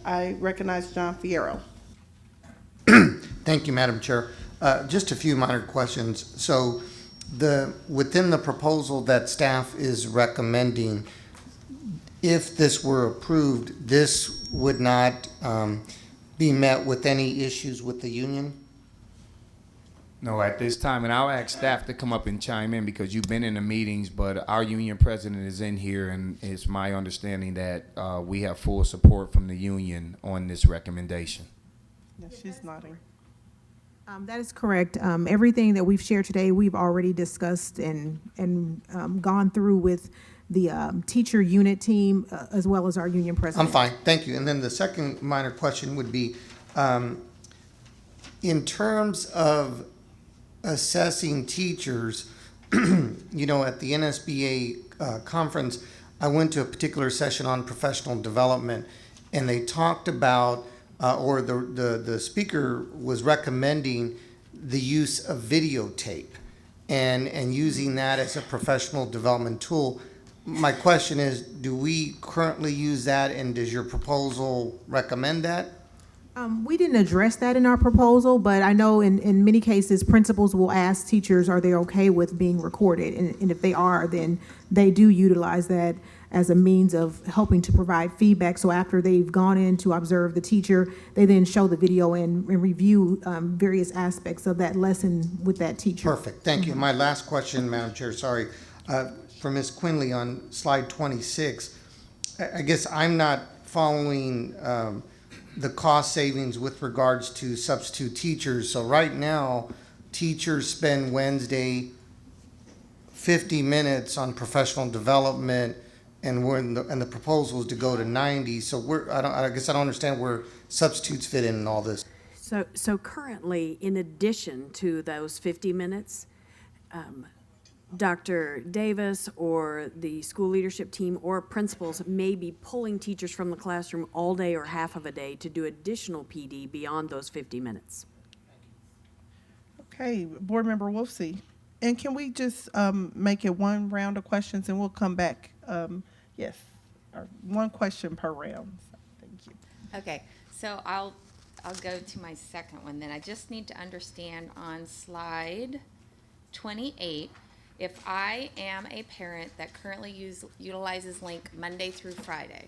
I recognize John Fierro. Thank you, Madam Chair. Just a few minor questions. So within the proposal that staff is recommending, if this were approved, this would not be met with any issues with the union? No, at this time, and I'll ask staff to come up and chime in because you've been in the meetings, but our union president is in here, and it's my understanding that we have full support from the union on this recommendation. Yes, she's nodding. That is correct. Everything that we've shared today, we've already discussed and gone through with the teacher unit team as well as our union president. I'm fine, thank you. And then the second minor question would be, in terms of assessing teachers, you know, at the NSBA conference, I went to a particular session on professional development, and they talked about, or the speaker was recommending the use of videotape and using that as a professional development tool. My question is, do we currently use that, and does your proposal recommend that? We didn't address that in our proposal, but I know in many cases, principals will ask teachers, are they okay with being recorded? And if they are, then they do utilize that as a means of helping to provide feedback. So after they've gone in to observe the teacher, they then show the video and review various aspects of that lesson with that teacher. Perfect, thank you. My last question, Madam Chair, sorry, for Ms. Quinley on slide 26. I guess I'm not following the cost savings with regards to substitute teachers. So right now, teachers spend Wednesday 50 minutes on professional development, and the proposal is to go to 90. So I guess I don't understand where substitutes fit in all this. So currently, in addition to those 50 minutes, Dr. Davis or the school leadership team or principals may be pulling teachers from the classroom all day or half of a day to do additional PD beyond those 50 minutes. Okay, Board Member Wolfsey. And can we just make it one round of questions and we'll come back? Yes, or one question per round. So, thank you. Okay, so I'll go to my second one then. I just need to understand on slide 28, if I am a parent that currently utilizes Link Monday through Friday,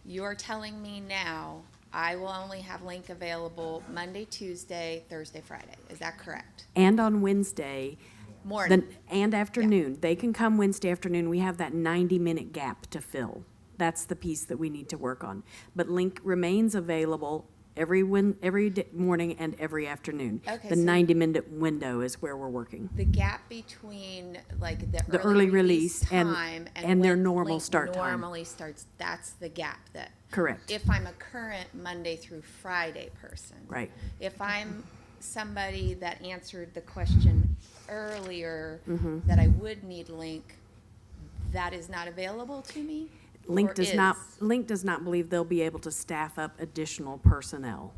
you're telling me now I will only have Link available Monday, Tuesday, Thursday, Friday. Is that correct? And on Wednesday, Morning. and afternoon. They can come Wednesday afternoon. We have that 90-minute gap to fill. That's the piece that we need to work on. But Link remains available every morning and every afternoon. Okay, the so 90-minute window is where we're working. The gap between like the early release time and their when normal Link start time. normally starts, that's the gap that. Correct. If I'm a current Monday through Friday person. Right. If I'm somebody that answered the question earlier Mm-hmm. that I would need Link, that is not available to me? Link Or does not believe they'll be able to staff up additional personnel.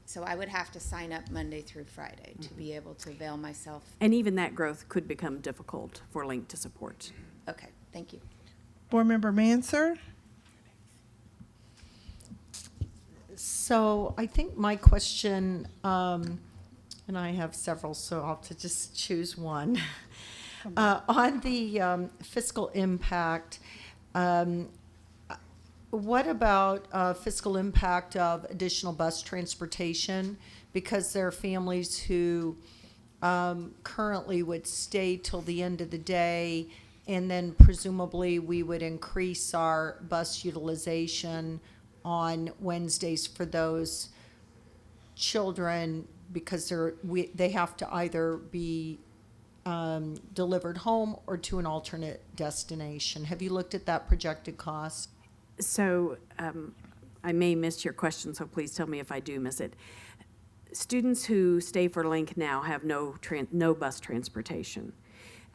So I would have to sign up Monday through Friday to be able to avail myself. And even that growth could become difficult for Link to support. Okay, thank you. Board Member Mansur. So I think my question, and I have several, so I'll have to just choose one. On the fiscal impact, what about fiscal impact of additional bus transportation? Because there are families who currently would stay till the end of the day, and then presumably we would increase our bus utilization on Wednesdays for those children because they have to either be delivered home or to an alternate destination. Have you looked at that projected cost? So I may miss your question, so please tell me if I do miss it. Students who stay for Link now have no bus transportation.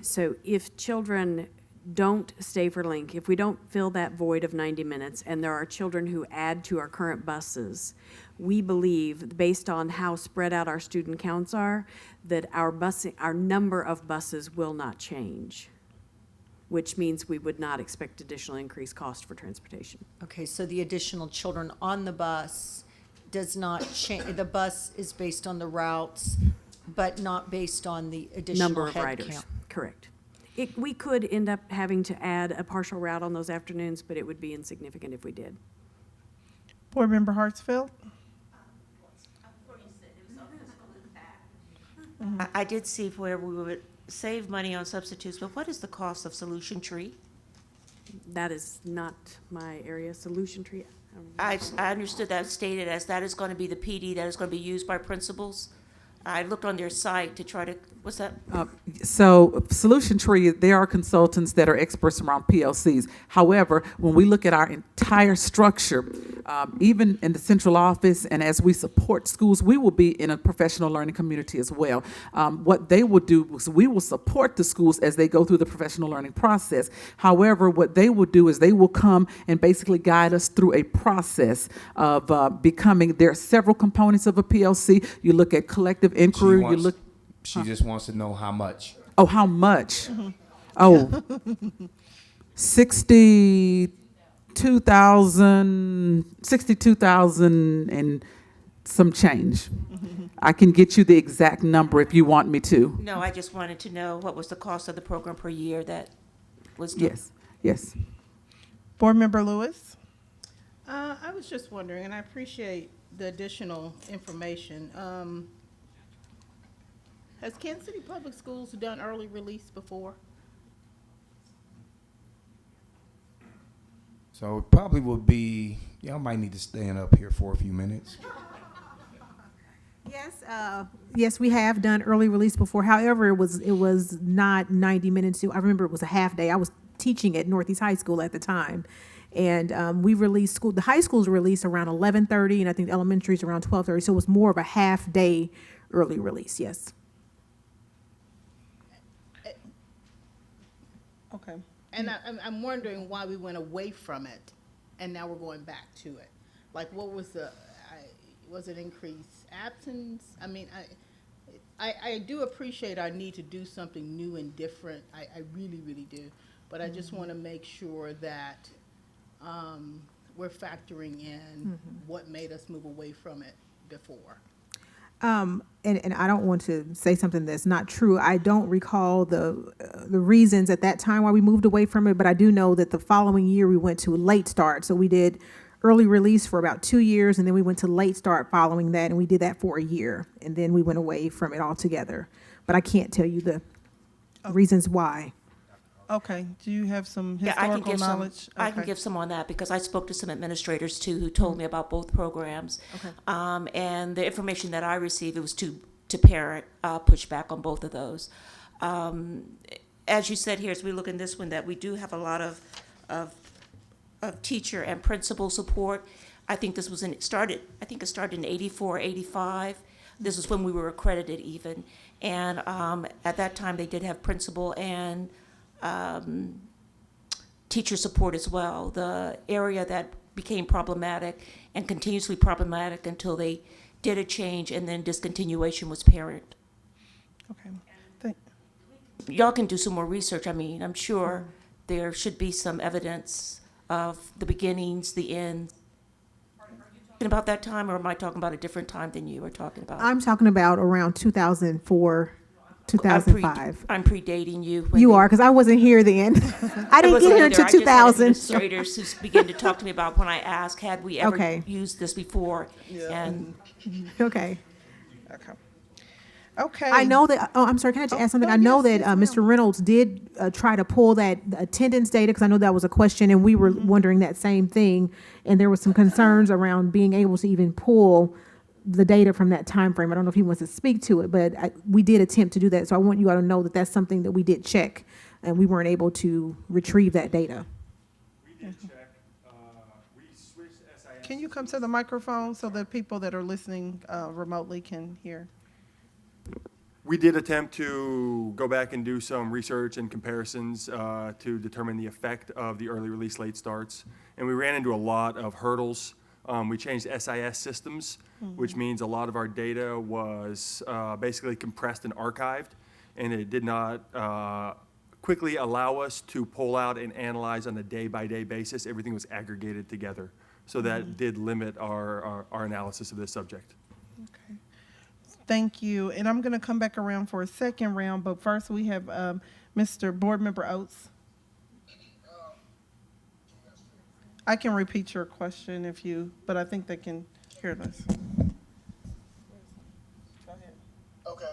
So if children don't stay for Link, if we don't fill that void of 90 minutes and there are children who add to our current buses, we believe, based on how spread out our student counts are, that our number of buses will not change. which means we would not expect additional increased cost for transportation. Okay, so the additional children on the bus does not change, the bus is based on the routes, but not based on the additional Number of head riders, count. correct. We could end up having to add a partial route on those afternoons, but it would be insignificant if we did. Board Member Hartsfield? I did see where we would save money on substitutes, but what is the cost of Solution Tree? That is not my area, solution tree. I understood that stated as that is going to be the PD that is going to be used by principals. I looked on their site to try to, what's that? So Solution Tree, there are consultants that are experts around PLCs. However, when we look at our entire structure, even in the central office and as we support schools, we will be in a professional learning community as well. What they will do is we will support the schools as they go through the professional learning process. However, what they will do is they will come and basically guide us through a process of becoming, there are several components of a PLC. You look at collective inquiry, you look. She just wants to know how much. Oh, how much? Oh, 62,000 and some change. I can get you the exact number if you want me to. No, I just wanted to know what was the cost of the program per year that was done. Yes, yes. Board Member Lewis? I was just wondering, and I appreciate the additional information. Has Kansas City Public Schools done early release before? So it probably would be, y'all might need to stand up here for a few minutes. Yes, we have done early release before. However, it was not 90 minutes. I remember it was a half day. I was teaching at Northeast High School at the time. And we released school, the high schools released around 11:30, and I think the elementary is around 12:30. So it was more of a half day early release, yes. Okay. And I'm wondering why we went away from it, and now we're going back to it. Like, what was was it increased absence? I mean, I do appreciate our need to do something new and different. I really, really do. But I just want to make sure that we're factoring in what made us move away from it before. And I don't want to say something that's not true. I don't recall the reasons at that time why we moved away from it, but I do know that the following year we went to late start. So we did early release for about 2 years, and then we went to late start following that, and we did that for a year, and then we went away from it altogether. But I can't tell you the reasons why. Okay, do you have some Yeah, historical knowledge? I can Okay. give some on that because I spoke to some administrators too who told me about both programs. Okay. And the information that I received, it was to parent pushback on both of those. As you said here, as we look in this one, that we do have a lot of teacher and principal support. I think this was it started in 84, 85. This is when we were accredited even. And at that time, they did have principal and teacher support as well. The area that became problematic and continuously problematic until they did a change and then discontinuation was parent. Okay. Y'all can do some more research. I mean, I'm sure there should be some evidence of the beginnings, the ends. Are you talking about that time, or am I talking about a different time than you were talking about? I'm talking about around 2004, 2005. I'm predating you. You are, because I wasn't here then. I didn't get here until 2000. Administrators who began to talk to me about when I asked, had we ever Okay. used this before? And Okay. Okay. I know that, I'm sorry, can I just add something? no, I know yes, that yes, Mr. Reynolds did try to pull that attendance data, because I know that was a question, and we were wondering that same thing. And there was some concerns around being able to even pull the data from that time frame. I don't know if he wants to speak to it, but we did attempt to do that. So I want you all to know that that's something that we did check, and we weren't able to retrieve that data. We did check, we switched SIS. Can you come to the microphone so that people that are listening remotely can hear? We did attempt to go back and do some research and comparisons to determine the effect of the early release late starts. And we ran into a lot of hurdles. We changed SIS systems, which means a lot of our data was basically compressed and archived, and it did not quickly allow us to pull out and analyze on a day-by-day basis. Everything was aggregated together. So that did limit our analysis of this subject. Okay. Thank you. And I'm going to come back around for a second round, but first we have Mr. Board Member Oates. I can repeat your question if you, but I think they can hear this. Go ahead. Okay,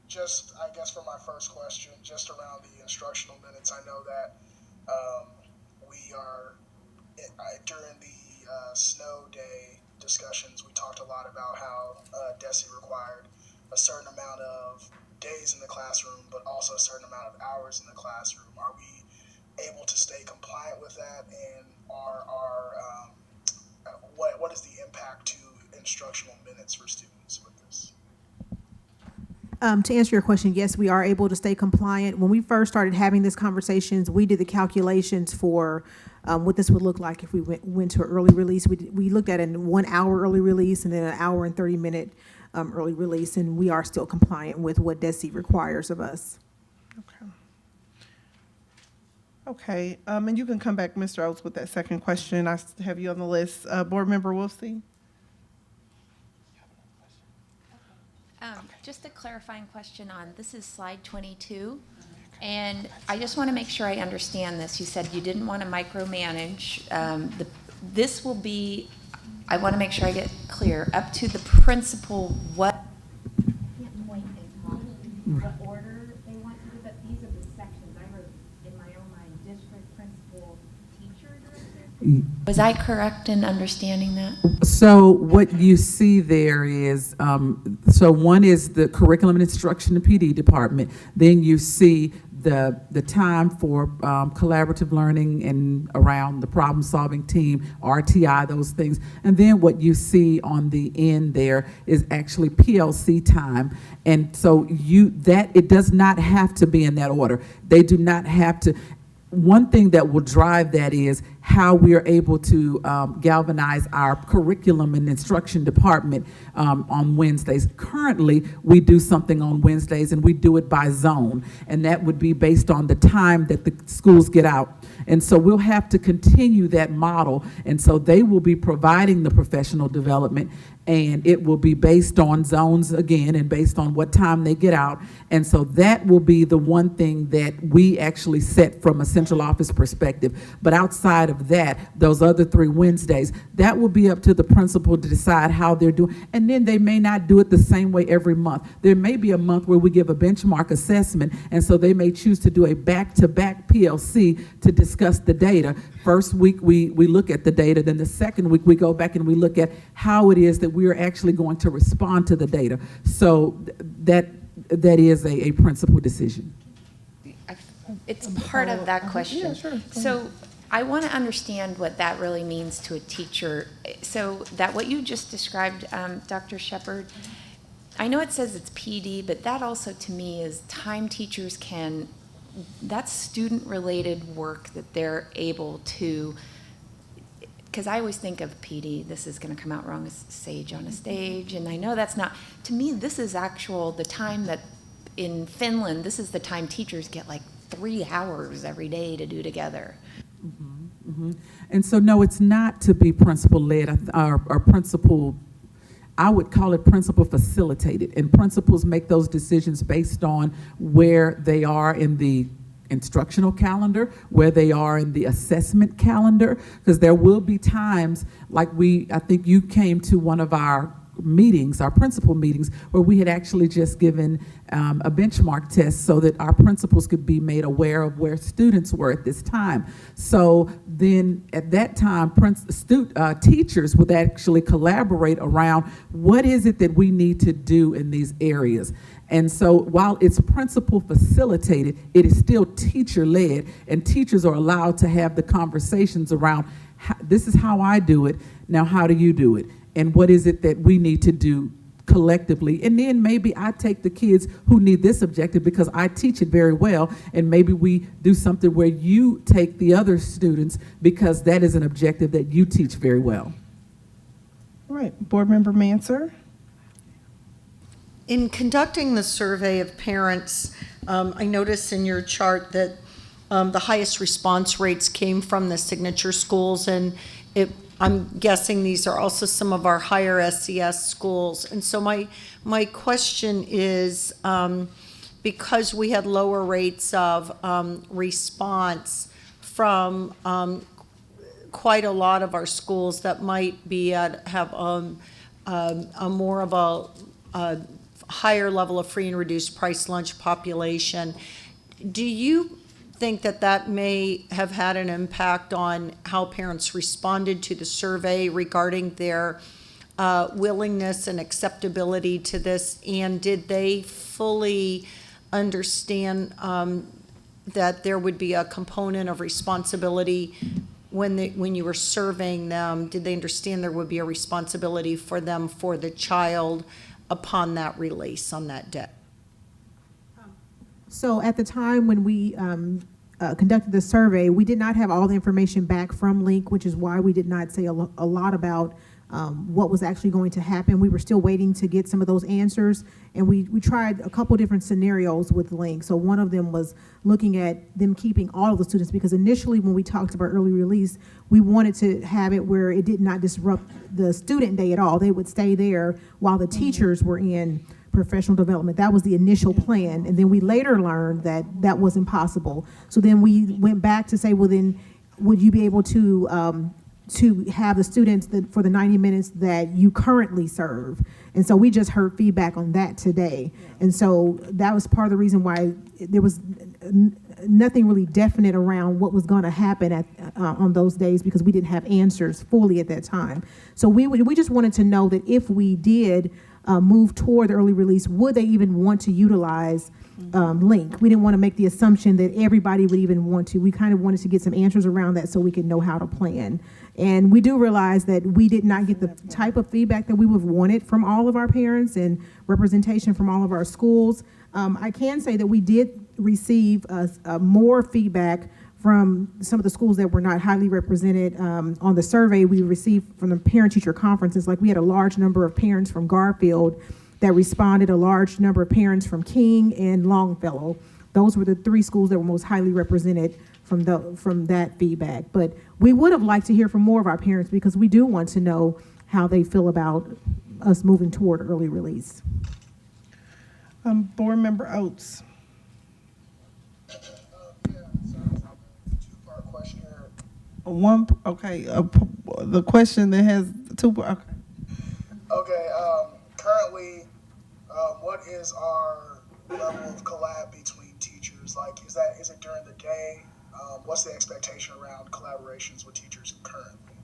just, I guess for my first question, just around the instructional minutes, I know that we are, during the snow day discussions, we talked a lot about how DESE required a certain amount of days in the classroom, but also a certain amount of hours in the classroom. Are we able to stay compliant with that, and what is the impact to instructional minutes for students with this? To answer your question, yes, we are able to stay compliant. When we first started having these conversations, we did the calculations for what this would look like if we went to an early release. We looked at a 1 hour early release and then an hour and 30-minute early release, and we are still compliant with what DESE requires of us. Okay. Okay, and you can come back, Mr. Oates, with that second question. I have you on the list. Board Member Wolfsey? Just a clarifying question on, this is slide 22, and I just want to make sure I understand this. You said you didn't want to micromanage. This will be, I want to make sure I get clear, up to the principal what order they want to do, but these are the sections. I wrote in my own mind, district, principal, teacher, director. Was I correct in understanding that? So what you see there is, so one is the curriculum and instruction and PD department. Then you see the time for collaborative learning and around the problem-solving team, RTI, those things. And then what you see on the end there is actually PLC time. And so it does not have to be in that order. They do not have to. One thing that will drive that is how we are able to galvanize our curriculum and instruction department on Wednesdays. Currently, we do something on Wednesdays, and we do it by zone, and that would be based on the time that the schools get out. And so we'll have to continue that model, and so they will be providing the professional development, and it will be based on zones again and based on what time they get out. And so that will be the one thing that we actually set from a central office perspective. But outside of that, those other 3 Wednesdays, that will be up to the principal to decide how they're doing. And then they may not do it the same way every month. There may be a month where we give a benchmark assessment, and so they may choose to do a back-to-back PLC to discuss the data. First week we look at the data, then the second week we go back and we look at how it is that we are actually going to respond to the data. So that is a principal decision. It's part of that question. Yeah, sure. So I want to understand what that really means to a teacher. So that what you just described, Dr. Shepard, I know it says it's PD, but that also to me is time teachers can, that's student-related work that they're able to, because I always think of PD, this is going to come out wrong, as sage on a stage, and I know that's not, to me, this is the time that in Finland, this is the time teachers get like 3 hours every day to do together. Mm-hmm, mm-hmm. And so, no, it's not to be principal-led or principal. I would call it principal facilitated, and principals make those decisions based on where they are in the instructional calendar, where they are in the assessment calendar, because there will be times like I think you came to one of our meetings, our principal meetings, where we had actually just given a benchmark test so that our principals could be made aware of where students were at this time. So then at that time, teachers would actually collaborate around what is it that we need to do in these areas. And so while it's principal facilitated, it is still teacher led, and teachers are allowed to have the conversations around, this is how I do it, now how do you do it? And what is it that we need to do collectively? And then maybe I take the kids who need this objective because I teach it very well, and maybe we do something where you take the other students because that is an objective that you teach very well. All right, Board Member Manser. In conducting the survey of parents, I noticed in your chart that the highest response rates came from the signature schools, and I'm guessing these are also some of our higher SES schools. And so my question is, because we had lower rates of response from quite a lot of our schools that might be have a more of a higher level of free and reduced price lunch population, do you think that that may have had an impact on how parents responded to the survey regarding their willingness and acceptability to this? And did they fully understand that there would be a component of responsibility when you were surveying them? Did they understand there would be a responsibility for them for the child upon that release on that day? So at the time when we conducted the survey, we did not have all the information back from Link, which is why we did not say a lot about what was actually going to happen. We were still waiting to get some of those answers, and we tried a couple different scenarios with Link. So one of them was looking at them keeping all of the students, because initially when we talked about early release, we wanted to have it where it did not disrupt the student day at all. They would stay there while the teachers were in professional development. That was the initial plan, and then we later learned that that wasn't possible. So then we went back to say, well, then would you be able to have the students for the 90 minutes that you currently serve? And so we just heard feedback on that today. And so that was part of the reason why there was nothing really definite around what was going to happen on those days, because we didn't have answers fully at that time. So we just wanted to know that if we did move toward the early release, would they even want to utilize Link? We didn't want to make the assumption that everybody would even want to. We kind of wanted to get some answers around that so we could know how to plan. And we do realize that we did not get the type of feedback that we would have wanted from all of our parents and representation from all of our schools. I can say that we did receive more feedback from some of the schools that were not highly represented on the survey we received from the parent-teacher conferences. Like, we had a large number of parents from Garfield that responded, a large number of parents from King and Longfellow. Those were the three schools that were most highly represented from that feedback. But we would have liked to hear from more of our parents, because we do want to know how they feel about us moving toward early release. Board Member Oates. Two-part question here. The question that has two. Okay. Okay. Currently, what is our level of collab between teachers? Like, is it during the day? What's the expectation around collaborations with teachers currently?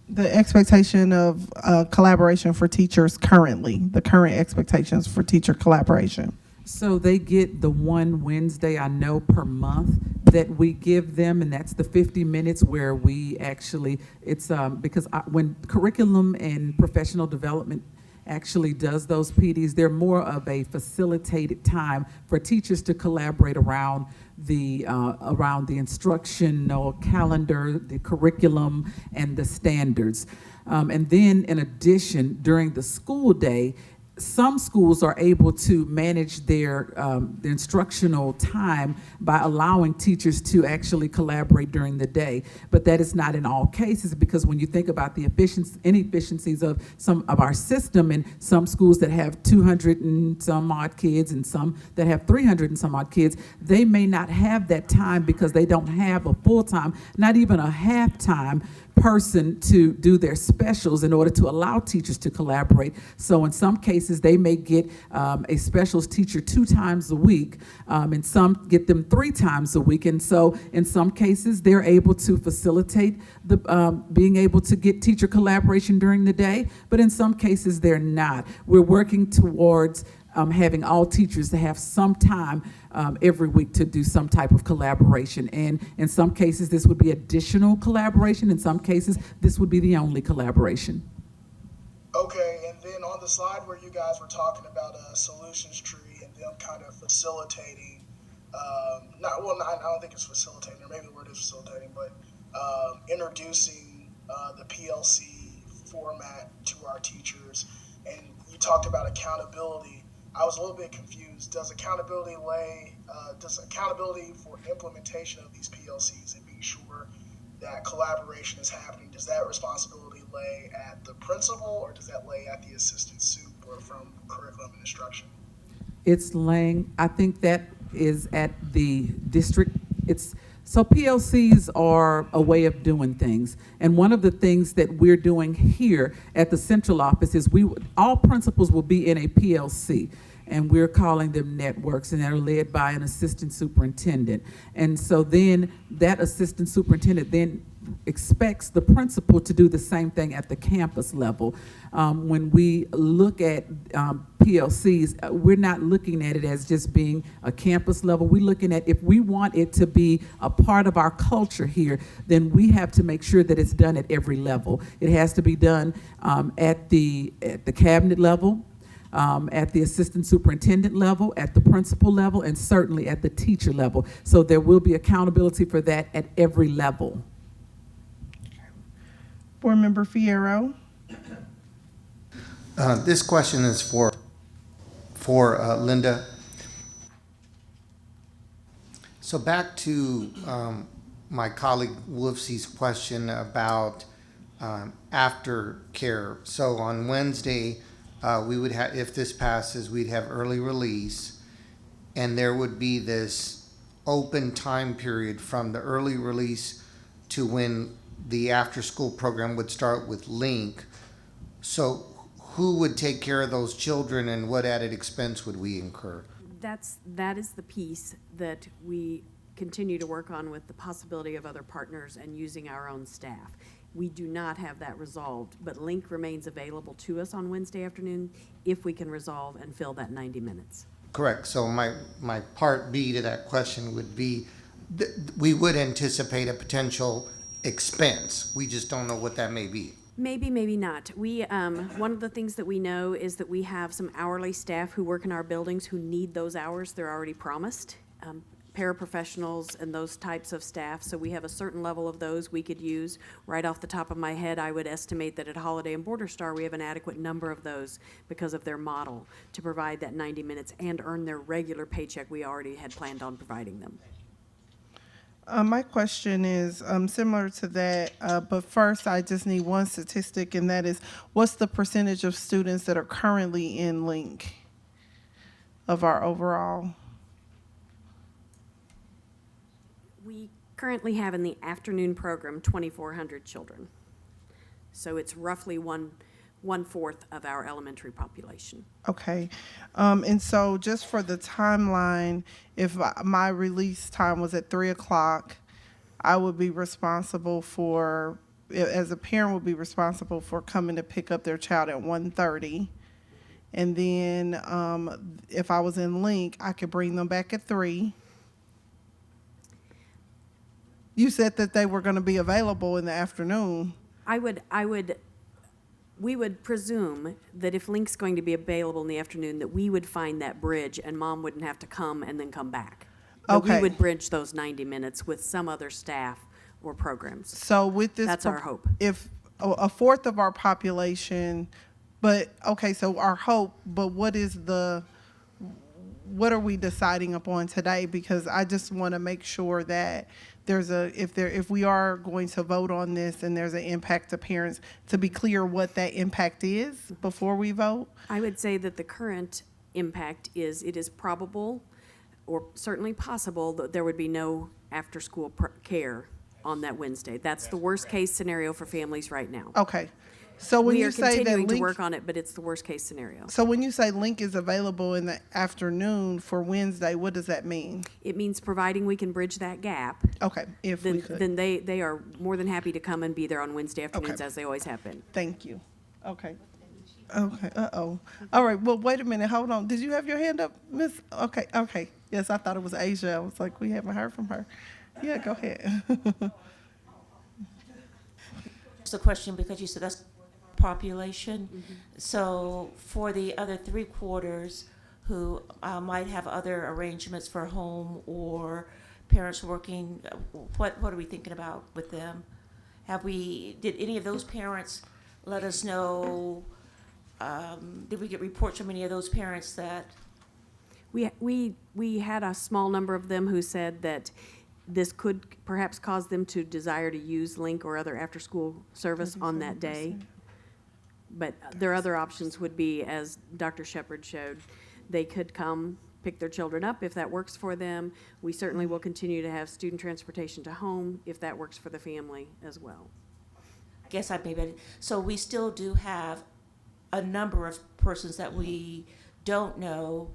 The expectation of collaboration for teachers currently, the current expectations for teacher collaboration. So they get the one Wednesday, I know, per month that we give them, and that's the 50 minutes where we actually, it's because when curriculum and professional development actually does those PDs, they're more of a facilitated time for teachers to collaborate around the instructional calendar, the curriculum, and the standards. And then in addition, during the school day, some schools are able to manage their instructional time by allowing teachers to actually collaborate during the day. But that is not in all cases, because when you think about the inefficiencies of some of our system, and some schools that have 200 and some odd kids and some that have 300 and some odd kids, they may not have that time because they don't have a full-time, not even a half-time person to do their specials in order to allow teachers to collaborate. So in some cases, they may get a specials teacher 2 times a week, and some get them 3 times a week. And so in some cases, they're able to facilitate the being able to get teacher collaboration during the day, but in some cases, they're not. We're working towards having all teachers to have some time every week to do some type of collaboration. And in some cases, this would be additional collaboration. In some cases, this would be the only collaboration. Okay, and then on the slide where you guys were talking about a solutions tree and them kind of facilitating, I don't think it's facilitating, or maybe the word is facilitating, but introducing the PLC format to our teachers. and you talked about accountability. I was a little bit confused. Does accountability for implementation of these PLCs and being sure that collaboration is happening, does that responsibility lay at the principal, or does that lay at the assistant sup or from curriculum and instruction? It's laying, I think that is at the district. So PLCs are a way of doing things. And one of the things that we're doing here at the central office is all principals will be in a PLC. And we're calling them networks, and they're led by an assistant superintendent. And so then that assistant superintendent then expects the principal to do the same thing at the campus level. When we look at PLCs, we're not looking at it as just being a campus level. We're looking at, if we want it to be a part of our culture here, then we have to make sure that it's done at every level. It has to be done at the cabinet level, at the assistant superintendent level, at the principal level, and certainly at the teacher level. So there will be accountability for that at every level. Board Member Fierro. This question is for Linda. So back to my colleague Wolfsey's question about aftercare. So on Wednesday, we would have, if this passes, we'd have early release, and there would be this open time period from the early release to when the after-school program would start with Link. So who would take care of those children, and what added expense would we incur? That is the piece that we continue to work on with the possibility of other partners and using our own staff. We do not have that resolved, but Link remains available to us on Wednesday afternoon if we can resolve and fill that 90 minutes. Correct. So my part B to that question would be, we would anticipate a potential expense. We just don't know what that may be. Maybe, maybe not. One of the things that we know is that we have some hourly staff who work in our buildings who need those hours. They're already promised. Paraprofessionals and those types of staff. So we have a certain level of those we could use. Right off the top of my head, I would estimate that at Holiday and Border Star, we have an adequate number of those because of their model to provide that 90 minutes and earn their regular paycheck we already had planned on providing them. My question is similar to that, but first I just need one statistic, and that is, what's the percentage of students that are currently in Link of our overall? We currently have in the afternoon program 2,400 children. So it's roughly one-fourth of our elementary population. Okay. And so just for the timeline, if my release time was at 3 o'clock, I would be responsible for, as a parent, would be responsible for coming to pick up their child at 1:30. And then if I was in Link, I could bring them back at 3. You said that they were going to be available in the afternoon. We would presume that if Link's going to be available in the afternoon, that we would find that bridge and Mom wouldn't have to come and then come back. That Okay. we would bridge those 90 minutes with some other staff or programs. So with this, That's our hope. If a fourth of our population, but okay, so our hope, but what are we deciding upon today? Because I just want to make sure that if we are going to vote on this and there's an impact to parents, to be clear what that impact is before we vote. I would say that the current impact is it is probable or certainly possible that there would be no after-school care on that Wednesday. That's the worst-case scenario for families right now. Okay. So when you say that We are continuing to Link, work on it, but it's the worst-case scenario. so when you say Link is available in the afternoon for Wednesday, what does that mean? It means providing we can bridge that gap, Okay, if we could. then they are more than happy to come and be there on Wednesday afternoons Okay. as they always have been. Thank you. Okay. Okay, uh-oh. All right, well, wait a minute, hold on. Did you have your hand up, Miss? Okay. Yes, I thought it was Asia. I was like, we haven't heard from her. Yeah, go ahead. Just a question, because you said that's population. So for the other 3/4 who might have other arrangements for home or parents working, what are we thinking about with them? Did any of those parents let us know Did we get reports from any of those parents that, We had a small number of them who said that this could perhaps cause them to desire to use Link or other after-school service on that day. But their other options would be, as Dr. Shepherd showed, they could come pick their children up if that works for them. We certainly will continue to have student transportation to home if that works for the family as well. I guess I maybe, so we still do have a number of persons that we don't know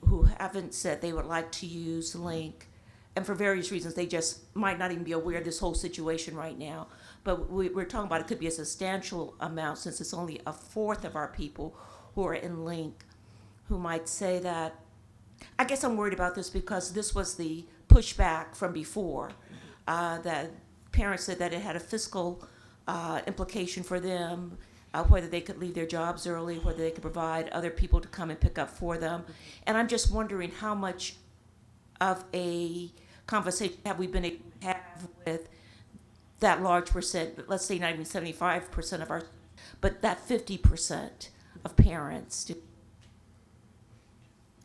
who haven't said they would like to use Link, and for various reasons, they just might not even be aware of this whole situation right now. But we're talking about it could be a substantial amount, since it's only a fourth of our people who are in Link, who might say that, I guess I'm worried about this because this was the pushback from before, that parents said that it had a fiscal implication for them, whether they could leave their jobs early, whether they could provide other people to come and pick up for them. And I'm just wondering how much of a conversation have we been able to have with that large percent, let's say not even 75% of our, but that 50% of parents.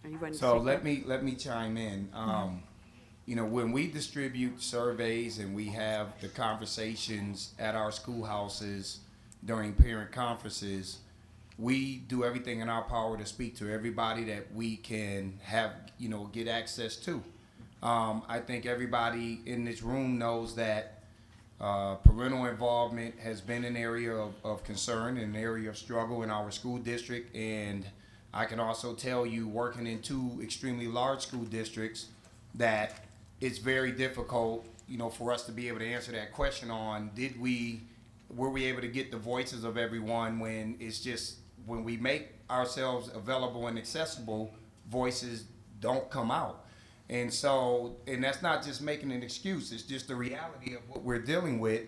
Are you going to So take that? let me chime in. You know, when we distribute surveys and we have the conversations at our schoolhouses during parent conferences, we do everything in our power to speak to everybody that we can have, you know, get access to. I think everybody in this room knows that parental involvement has been an area of concern, an area of struggle in our school district. And I can also tell you, working in two extremely large school districts, that it's very difficult, you know, for us to be able to answer that question on were we able to get the voices of everyone, when it's just, when we make ourselves available and accessible, voices don't come out. And so, and that's not just making an excuse, it's just the reality of what we're dealing with.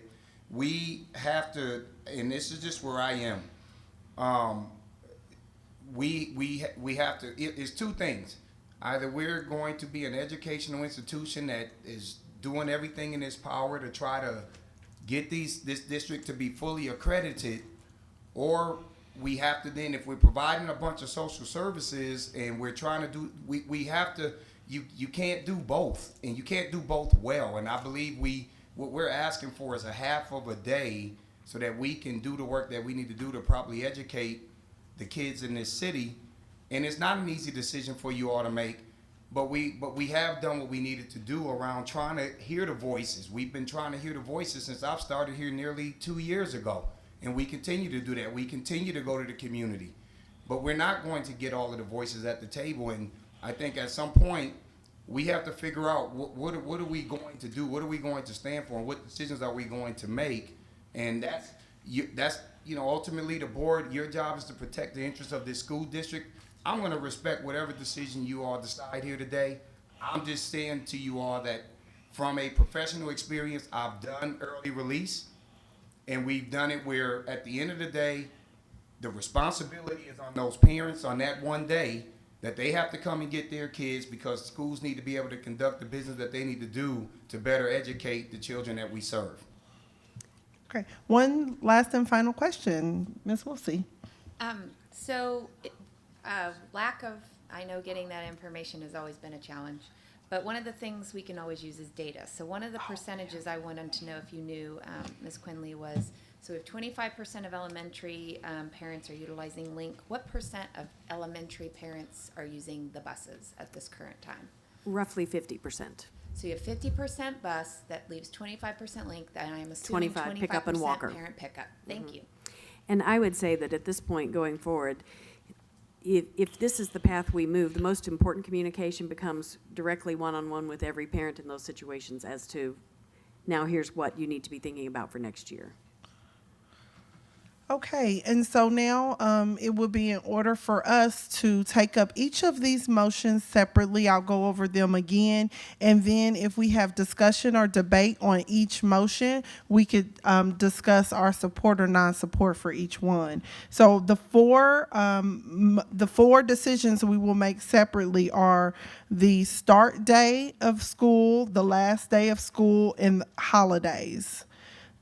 We have to, and this is just where I am, we have to, it's two things. Either we're going to be an educational institution that is doing everything in its power to try to get this district to be fully accredited, or we have to then, if we're providing a bunch of social services and we're trying to do, we have to, you can't do both, and you can't do both well. And I believe what we're asking for is a half of a day so that we can do the work that we need to do to properly educate the kids in this city. And it's not an easy decision for you all to make, but we have done what we needed to do around trying to hear the voices. We've been trying to hear the voices since I've started here nearly 2 years ago, and we continue to do that. We continue to go to the community, but we're not going to get all of the voices at the table. And I think at some point we have to figure out what are we going to do, what are we going to stand for, and what decisions are we going to make. And that's ultimately the board. Your job is to protect the interests of this school district. I'm going to respect whatever decision you all decide here today. I'm just saying to you all that from a professional experience, I've done early release, and we've done it where at the end of the day, the responsibility is on those parents on that one day that they have to come and get their kids, because schools need to be able to conduct the business that they need to do to better educate the children that we serve. Okay. One last and final question, Ms. Wolsey. Lack of, I know getting that information has always been a challenge, but one of the things we can always use is data. So one of the percentages I wanted to know if you knew, Ms. Quinley, was, so if 25% of elementary parents are utilizing Link, what percent of elementary parents are using the buses at this current time? Roughly 50%. So you have 50% bus, that leaves 25% Link, and I'm assuming 25 pickup and walker. parent pickup. Thank you. And I would say that at this point going forward, if this is the path we move, the most important communication becomes directly one-on-one with every parent in those situations as to, now here's what you need to be thinking about for next year. Okay, and so now it would be in order for us to take up each of these motions separately. I'll go over them again, and then if we have discussion or debate on each motion, we could discuss our support or non-support for each one. So the four decisions we will make separately are the start day of school, the last day of school, and holidays.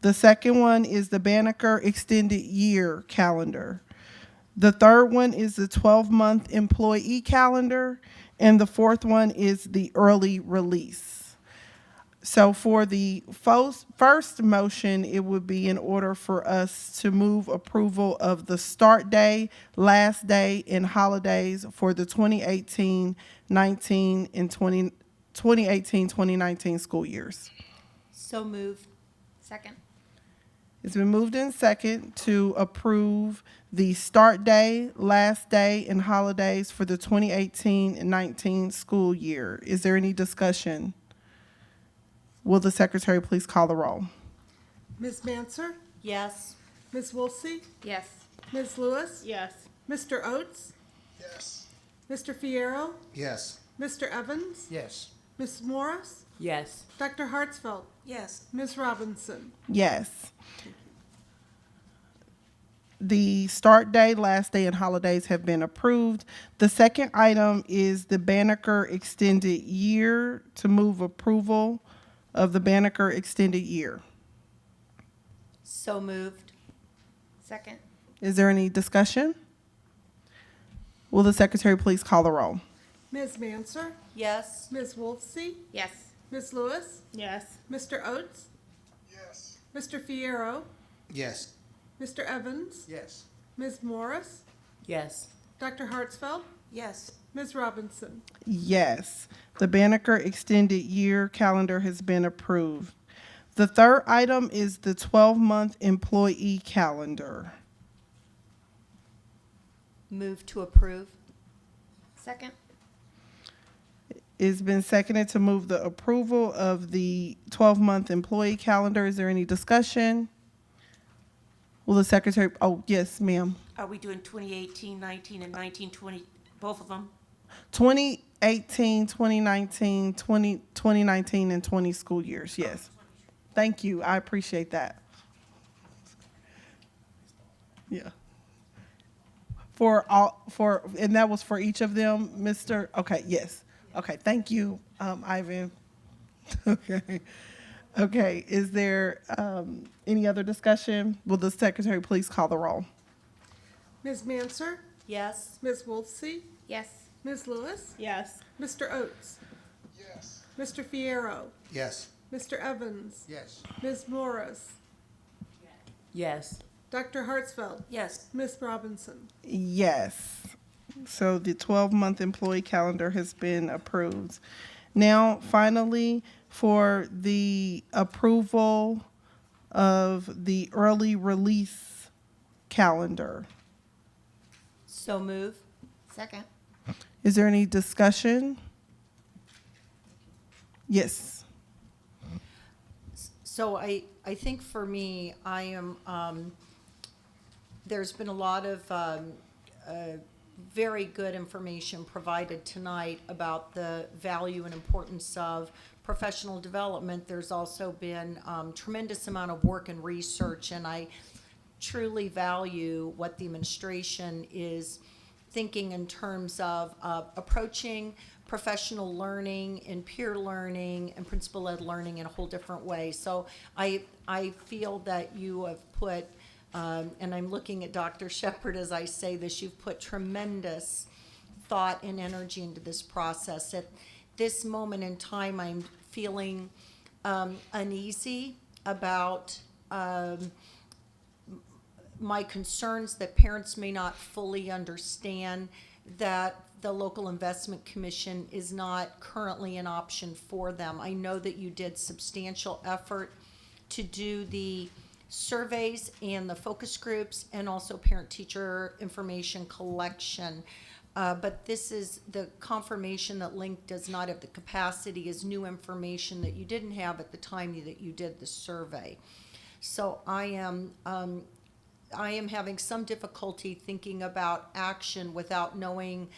The second one is the Banneker extended year calendar. The third one is the 12-month employee calendar, and the fourth one is the early release. So for the first motion, it would be in order for us to move approval of the start day, last day, and holidays for the 2018-19 and 2018-2019 school years. So moved. Second. It's been moved in second to approve the start day, last day, and holidays for the 2018-19 school year. Is there any discussion? Will the secretary please call the roll? Ms. Manser, Yes. Ms. Wolsey, Yes. Ms. Lewis, Yes. Mr. Oates, Yes. Mr. Fierro, Yes. Mr. Evans, Yes. Ms. Morris, Yes. Dr. Hartsfeld, Yes. Ms. Robinson. Yes. The start day, last day, and holidays have been approved. The second item is the Banneker extended year, to move approval of the Banneker extended year. So moved. Second. Is there any discussion? Will the secretary please call the roll? Ms. Manser, Yes. Ms. Wolsey, Yes. Ms. Lewis, Yes. Mr. Oates, Yes. Mr. Fierro, Yes. Mr. Evans, Yes. Ms. Morris, Yes. Dr. Hartsfeld, Yes. Ms. Robinson. Yes, the Banneker extended year calendar has been approved. The third item is the 12-month employee calendar. Move to approve. Second. It's been seconded to move the approval of the 12-month employee calendar. Is there any discussion? Will the secretary, oh, yes, ma'am. Are we doing 2018, 19, and 19, 20, both of them? 2018, 2019, 2019, and 20 school years, yes. Thank you, I appreciate that. Yeah. And that was for each of them, Mr., okay, yes. Okay, thank you, Ivan. Okay. Okay, is there any other discussion? Will the secretary please call the roll? Ms. Manser, Yes. Ms. Wolsey, Yes. Ms. Lewis, Yes. Mr. Oates, Yes. Mr. Fierro, Yes. Mr. Evans, Yes. Ms. Morris, Yes. Dr. Hartsfeld, Yes. Ms. Robinson. Yes. So the 12-month employee calendar has been approved. Now, finally, for the approval of the early release calendar. So move. Second. Is there any discussion? Yes. So I think for me, I am, there's been a lot of very good information provided tonight about the value and importance of professional development. There's also been tremendous amount of work and research, and I truly value what the administration is thinking in terms of approaching professional learning and peer learning and principal-led learning in a whole different way. So I feel that you have put, and I'm looking at Dr. Shepard as I say this, you've put tremendous thought and energy into this process. At this moment in time, I'm feeling uneasy about my concerns that parents may not fully understand that the local investment commission is not currently an option for them. I know that you did substantial effort to do the surveys and the focus groups and also parent-teacher information collection. But this is the confirmation that Link does not have the capacity is new information that you didn't have at the time that you did the survey. So I am having some difficulty thinking about action without knowing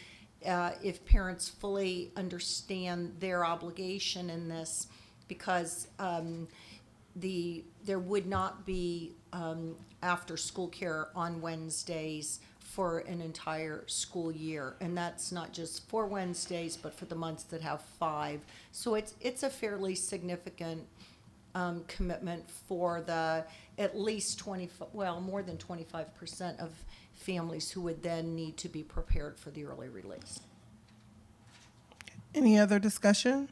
if parents fully understand their obligation in this, because there would not be after-school care on Wednesdays for an entire school year, and that's not just for Wednesdays, but for the months that have 5. So it's a fairly significant commitment for the at least 20, well, more than 25% of families who would then need to be prepared for the early release. Any other discussion?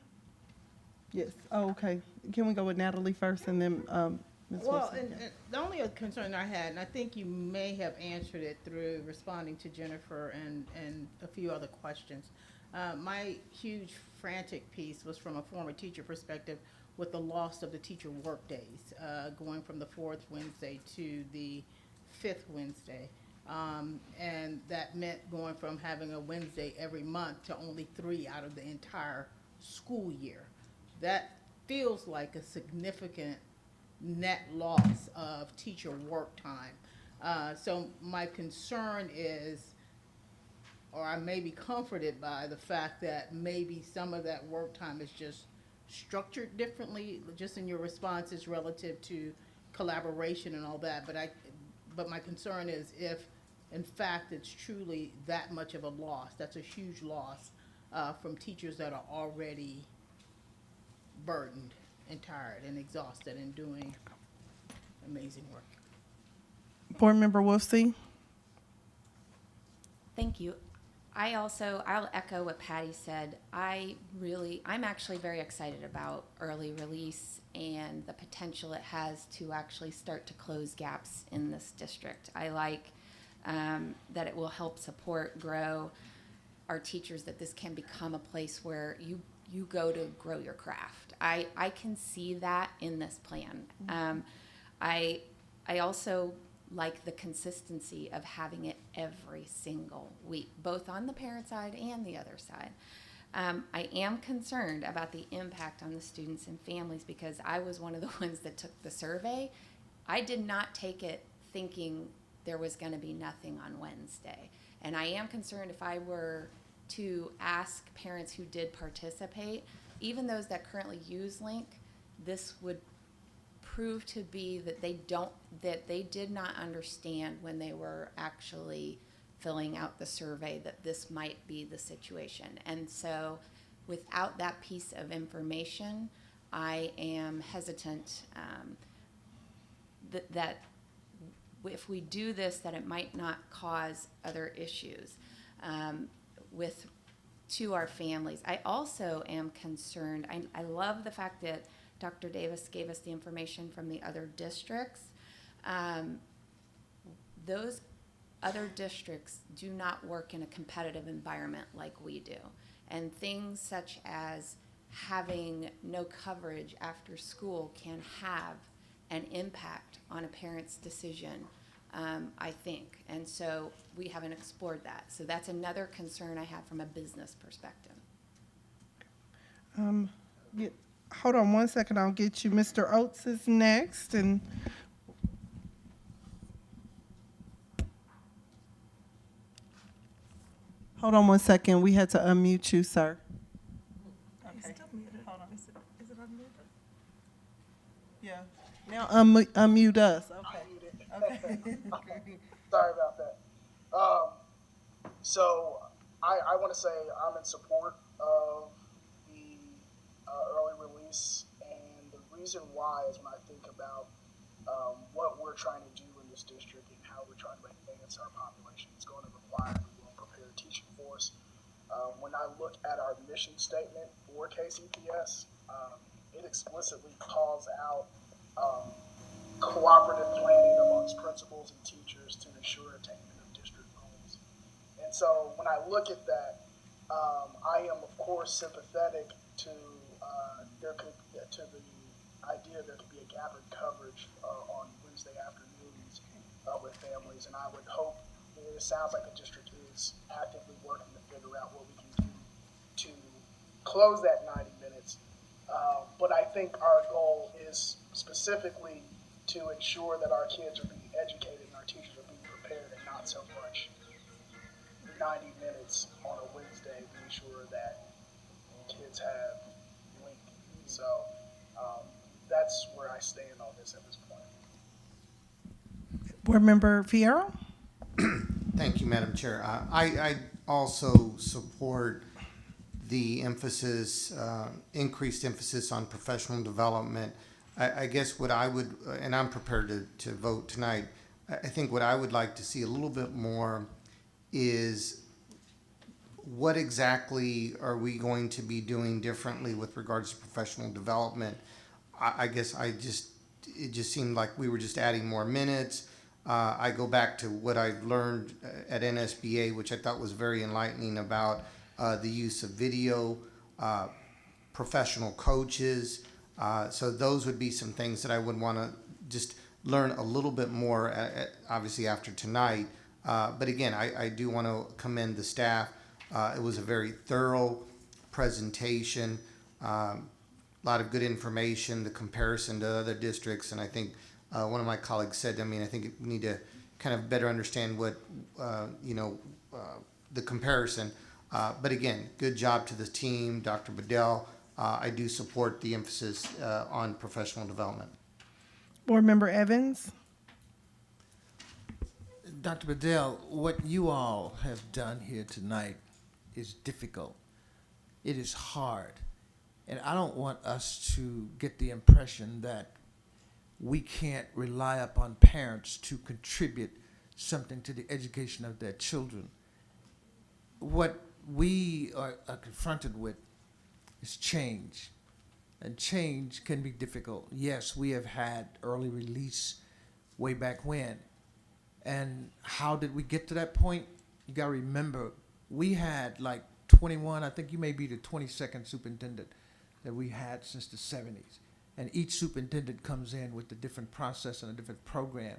Yes. Oh, okay. Can we go with Natalie first and then Ms. Well, Wilson? and the only other concern I had, and I think you may have answered it through responding to Jennifer and a few other questions. My huge frantic piece was from a former teacher perspective with the loss of the teacher work days, going from the 4th Wednesday to the 5th Wednesday. And that meant going from having a Wednesday every month to only 3 out of the entire school year. That feels like a significant net loss of teacher work time. So my concern is, or I may be comforted by the fact that maybe some of that work time is just structured differently, just in your responses relative to collaboration and all that. But my concern is if, in fact, it's truly that much of a loss, that's a huge loss from teachers that are already burdened and tired and exhausted and doing amazing work. Board Member Wolfsey? Thank you. I'll echo what Patty said. I'm actually very excited about early release and the potential it has to actually start to close gaps in this district. I like that it will help support, grow our teachers, that this can become a place where you go to grow your craft. I can see that in this plan. I also like the consistency of having it every single week, both on the parent side and the other side. I am concerned about the impact on the students and families because I was one of the ones that took the survey. I did not take it thinking there was going to be nothing on Wednesday. And I am concerned if I were to ask parents who did participate, even those that currently use Link, this would prove to be that they did not understand when they were actually filling out the survey that this might be the situation. And so without that piece of information, I am hesitant that if we do this, that it might not cause other issues to our families. I also am concerned. I love the fact that Dr. Davis gave us the information from the other districts. Those other districts do not work in a competitive environment like we do. And things such as having no coverage after school can have an impact on a parent's decision, I think. And so we haven't explored that. So that's another concern I have from a business perspective. Hold on one second, I'll get you. Mr. Oates is next, and hold on one second, we had to unmute you, sir. Okay. Hold on. Is it unmuted? Yeah. Now unmute us. Okay. Okay. Sorry about that. So I want to say I'm in support of the early release, and the reason why is when I think about what we're trying to do in this district and how we're trying to advance our population, it's going to require a well-prepared teaching force. When I look at our mission statement for KCPS, it explicitly calls out cooperative planning amongst principals and teachers to ensure attainment of district goals. And so when I look at that, I am of course sympathetic to the idea there could be a gap in coverage on Wednesday afternoons with families, and I would hope, it sounds like the district is actively working to figure out what we can do to close that 90 minutes. But I think our goal is specifically to ensure that our kids are being educated and our teachers are being prepared, and not so much 90 minutes on a Wednesday to ensure that kids have link. So that's where I stand on this at this point. Board Member Fierro? Thank you, Madam Chair. I also support the emphasis, increased emphasis on professional development I guess what I would, and I'm prepared to vote tonight, I think what I would like to see a little bit more is what exactly are we going to be doing differently with regards to professional development? I guess it just seemed like we were just adding more minutes. I go back to what I've learned at NSBA, which I thought was very enlightening about the use of video, professional coaches. So those would be some things that I would want to just learn a little bit more, obviously after tonight. But again, I do want to commend the staff. It was a very thorough presentation, a lot of good information, the comparison to other districts, and I think one of my colleagues said, I mean, I think we need to kind of better understand what, the comparison. But again, good job to the team, Dr. Bedell. I do support the emphasis on professional development. Board Member Evans? Dr. Bedell, what you all have done here tonight is difficult. It is hard. And I don't want us to get the impression that we can't rely upon parents to contribute something to the education of their children. What we are confronted with is change. And change can be difficult. Yes, we have had early release way back when. And how did we get to that point? You got to remember, we had like 21, I think you may be the 22nd superintendent that we had since the 70s. And each superintendent comes in with a different process and a different program.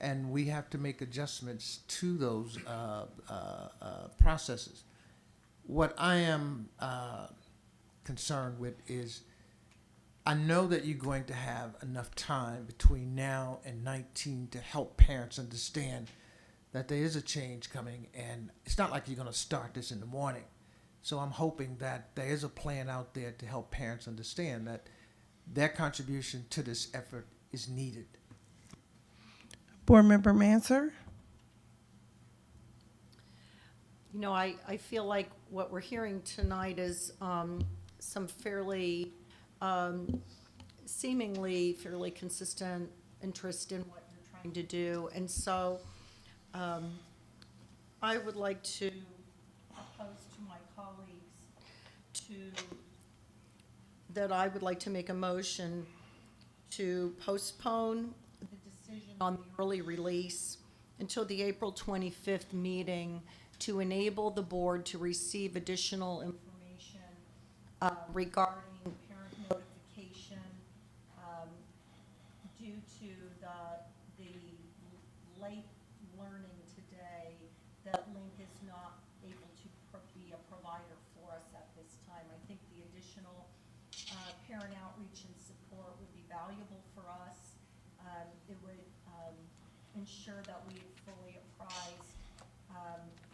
And we have to make adjustments to those processes. What I am concerned with is I know that you're going to have enough time between now and 19 to help parents understand that there is a change coming, and it's not like you're going to start this in the morning. So I'm hoping that there is a plan out there to help parents understand that their contribution to this effort is needed. Board Member Manser? You know, I feel like what we're hearing tonight is some fairly, seemingly fairly consistent interest in what you're trying to do. And so I would like to propose to my colleagues that I would like to make a motion to postpone the decision on the early release until the April 25th meeting to enable the board to receive additional information regarding parent notification due to the late learning today that Link is not able to be a provider for us at this time. I think the additional parent outreach and support would be valuable for us. It would ensure that we fully apprise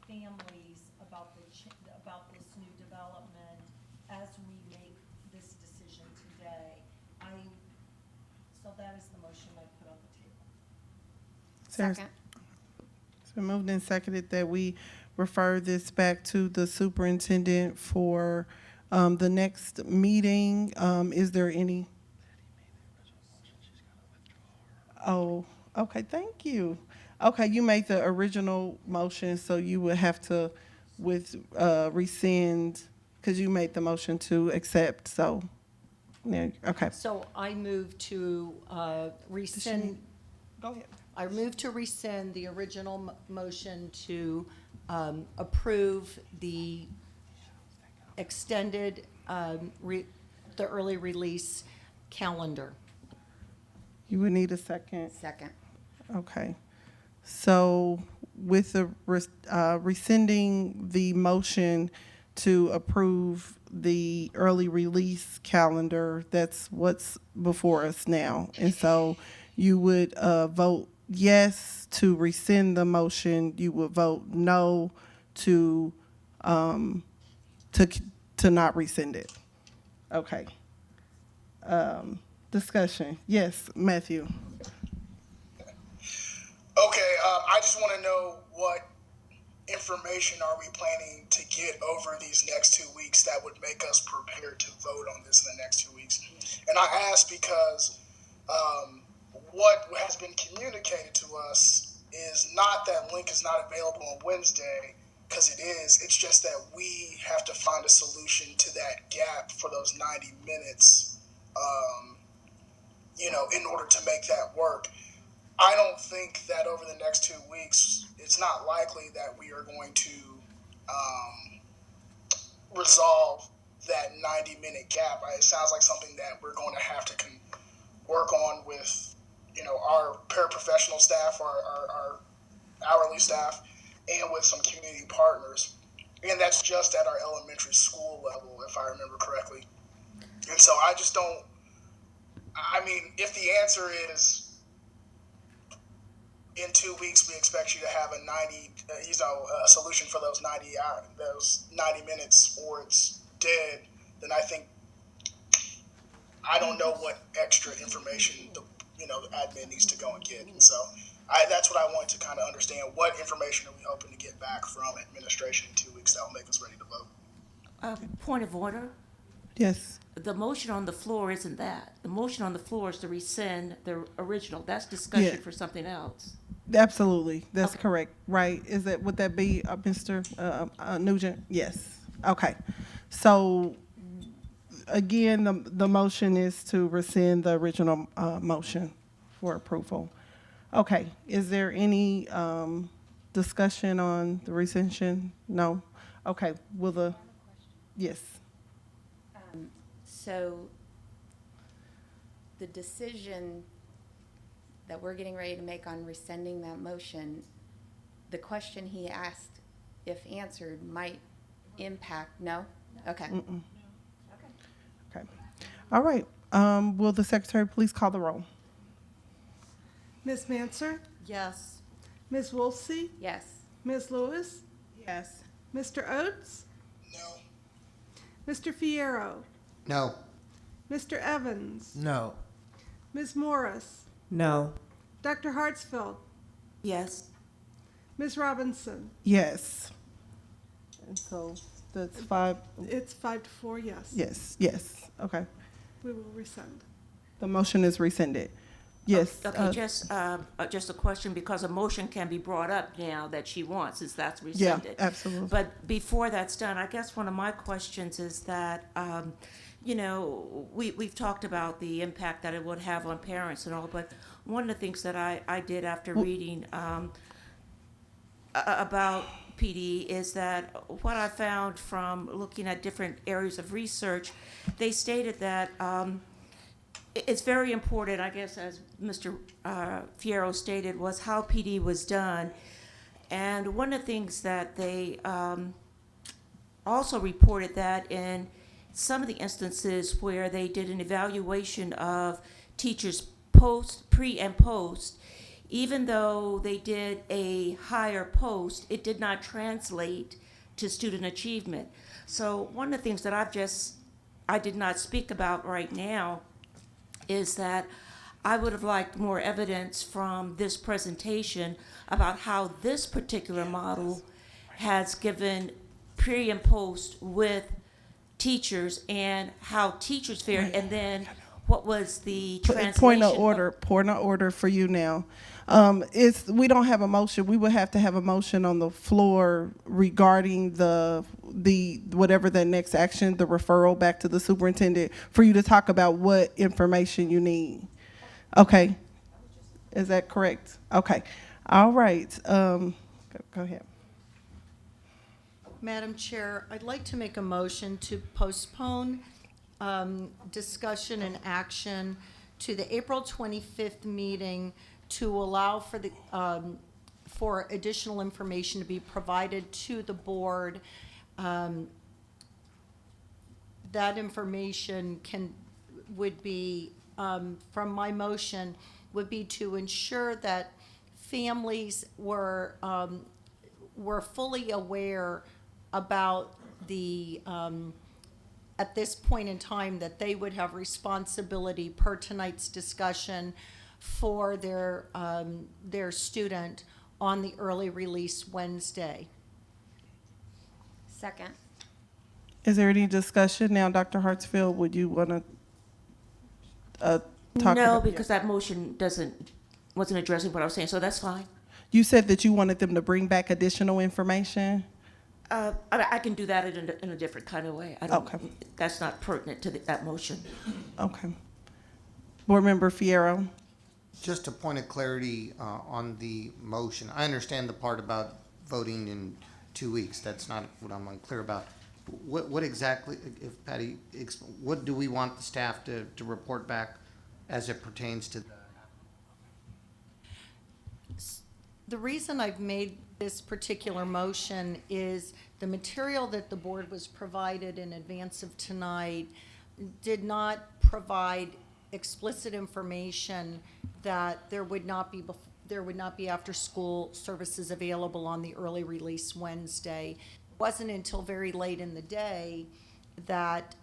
families about this new development as we make this decision today. So that is the motion I put on the table. Second. It's been moved and seconded that we refer this back to the superintendent for the next meeting. Is there any? Oh, okay, thank you. Okay, you made the original motion, so you would have to rescind, because you made the motion to accept, so, yeah, okay. So I move to rescind. Go ahead. I move to rescind the original motion to approve the extended, the early release calendar. You would need a second. Second. Okay. So with the rescinding the motion to approve the early release calendar, that's what's before us now. And so you would vote yes to rescind the motion. You would vote no to not rescind it. Okay. Discussion. Yes, Matthew. Okay, I just want to know what information are we planning to get over these next 2 weeks that would make us prepared to vote on this in the next 2 weeks. And I ask because What has been communicated to us is not that link is not available on Wednesday, because it is. It's just that we have to find a solution to that gap for those 90 minutes, in order to make that work. I don't think that over the next 2 weeks, it's not likely that we are going to resolve that 90-minute gap. It sounds like something that we're going to have to work on with, our paraprofessional staff, our hourly staff, and with some community partners. And that's just at our elementary school level, if I remember correctly. And so I just don't, if the answer is in 2 weeks we expect you to have a 90, a solution for those 90 minutes, or it's dead, then I don't know what extra information the admin needs to go and get. And so that's what I want to kind of understand. What information are we hoping to get back from administration in 2 weeks that will make us ready to vote? Point of order. Yes. The motion on the floor isn't that. The motion on the floor is to rescind the original. That's discussion Yeah. for something else. Absolutely, that's Okay. correct. Right? Would that be Mr. Nugent? Yes. Okay. So again, the motion is to rescind the original motion for approval. Okay. Is there any discussion on the rescission? No. Okay. Yes. So the decision that we're getting ready to make on rescinding that motion, the question he asked, if answered, might impact, no? Okay. Mm-mm. Okay. All right. Will the secretary please call the roll? Ms. Manser, Yes. Ms. Wolsey, Yes. Ms. Lewis, Yes. Mr. Oates, No. Mr. Fierro, No. Mr. Evans, No. Ms. Morris, No. Dr. Hartsfield, Yes. Ms. Robinson. Yes. And so that's 5. It's 5-4, yes. Yes. Okay. We will rescind. The motion is rescinded. Yes. Okay, just a question, because a motion can be brought up now that she wants, since that's Yeah, rescinded. absolutely. But before that's done, I guess one of my questions is that, we've talked about the impact that it would have on parents and all, but one of the things that I did after reading about PD is that what I found from looking at different areas of research, they stated that it's very important, I guess, as Mr. Fierro stated, was how PD was done. And one of the things that they also reported that in some of the instances where they did an evaluation of teachers pre and post, even though they did a higher post, it did not translate to student achievement. So one of the things that I did not speak about right now is that I would have liked more evidence from this presentation about how this particular model has given pre and post with teachers and how teachers fared, and then what was the translation. Point of order for you now. We don't have a motion. We would have to have a motion on the floor regarding the whatever the next action, the referral back to the superintendent, for you to talk about what information you need. Okay. Is that correct? Okay. All right. Go ahead. Madam Chair, I'd like to make a motion to postpone discussion and action to the April 25th meeting to allow for additional information to be provided to the board. That information would be, from my motion, would be to ensure that families were fully aware about at this point in time, that they would have responsibility per tonight's discussion for their student on the early release Wednesday. Second. Is there any discussion now, Dr. Hartsfield? Would you want to talking No, about? because that motion wasn't addressing what I was saying, so that's fine. You said that you wanted them to bring back additional information? I can do that in a different kind of way. I don't, Okay. That's not pertinent to that motion. Okay. Board Member Fierro? Just a point of clarity on the motion. I understand the part about voting in 2 weeks. That's not what I'm unclear about. What exactly, if Patty, what do we want the staff to report back as it pertains to the? The reason I've made this particular motion is the material that the board was provided in advance of tonight did not provide explicit information that there would not be after-school services available on the early release Wednesday. It wasn't until very late in the day that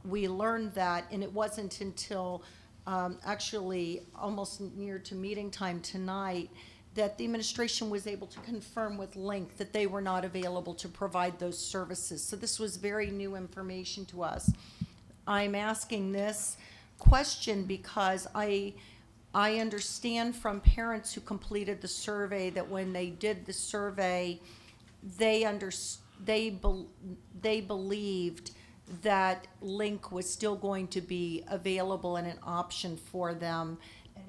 we learned that, and it wasn't until actually almost near to meeting time tonight that the administration was able to confirm with Link that they were not available to provide those services. So this was very new information to us. I'm asking this question because I understand from parents who completed the survey that when they did the survey, they believed that Link was still going to be available and an option for them.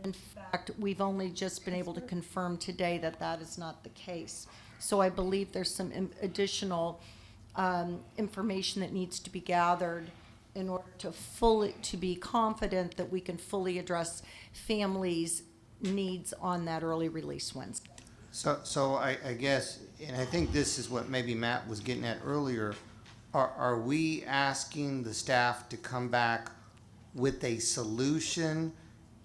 In fact, we've only just been able to confirm today that that is not the case. So I believe there's some additional information that needs to be gathered in order to be confident that we can fully address families' needs on that early release Wednesday. So I guess, and I think this is what maybe Matt was getting at earlier, are we asking the staff to come back with a solution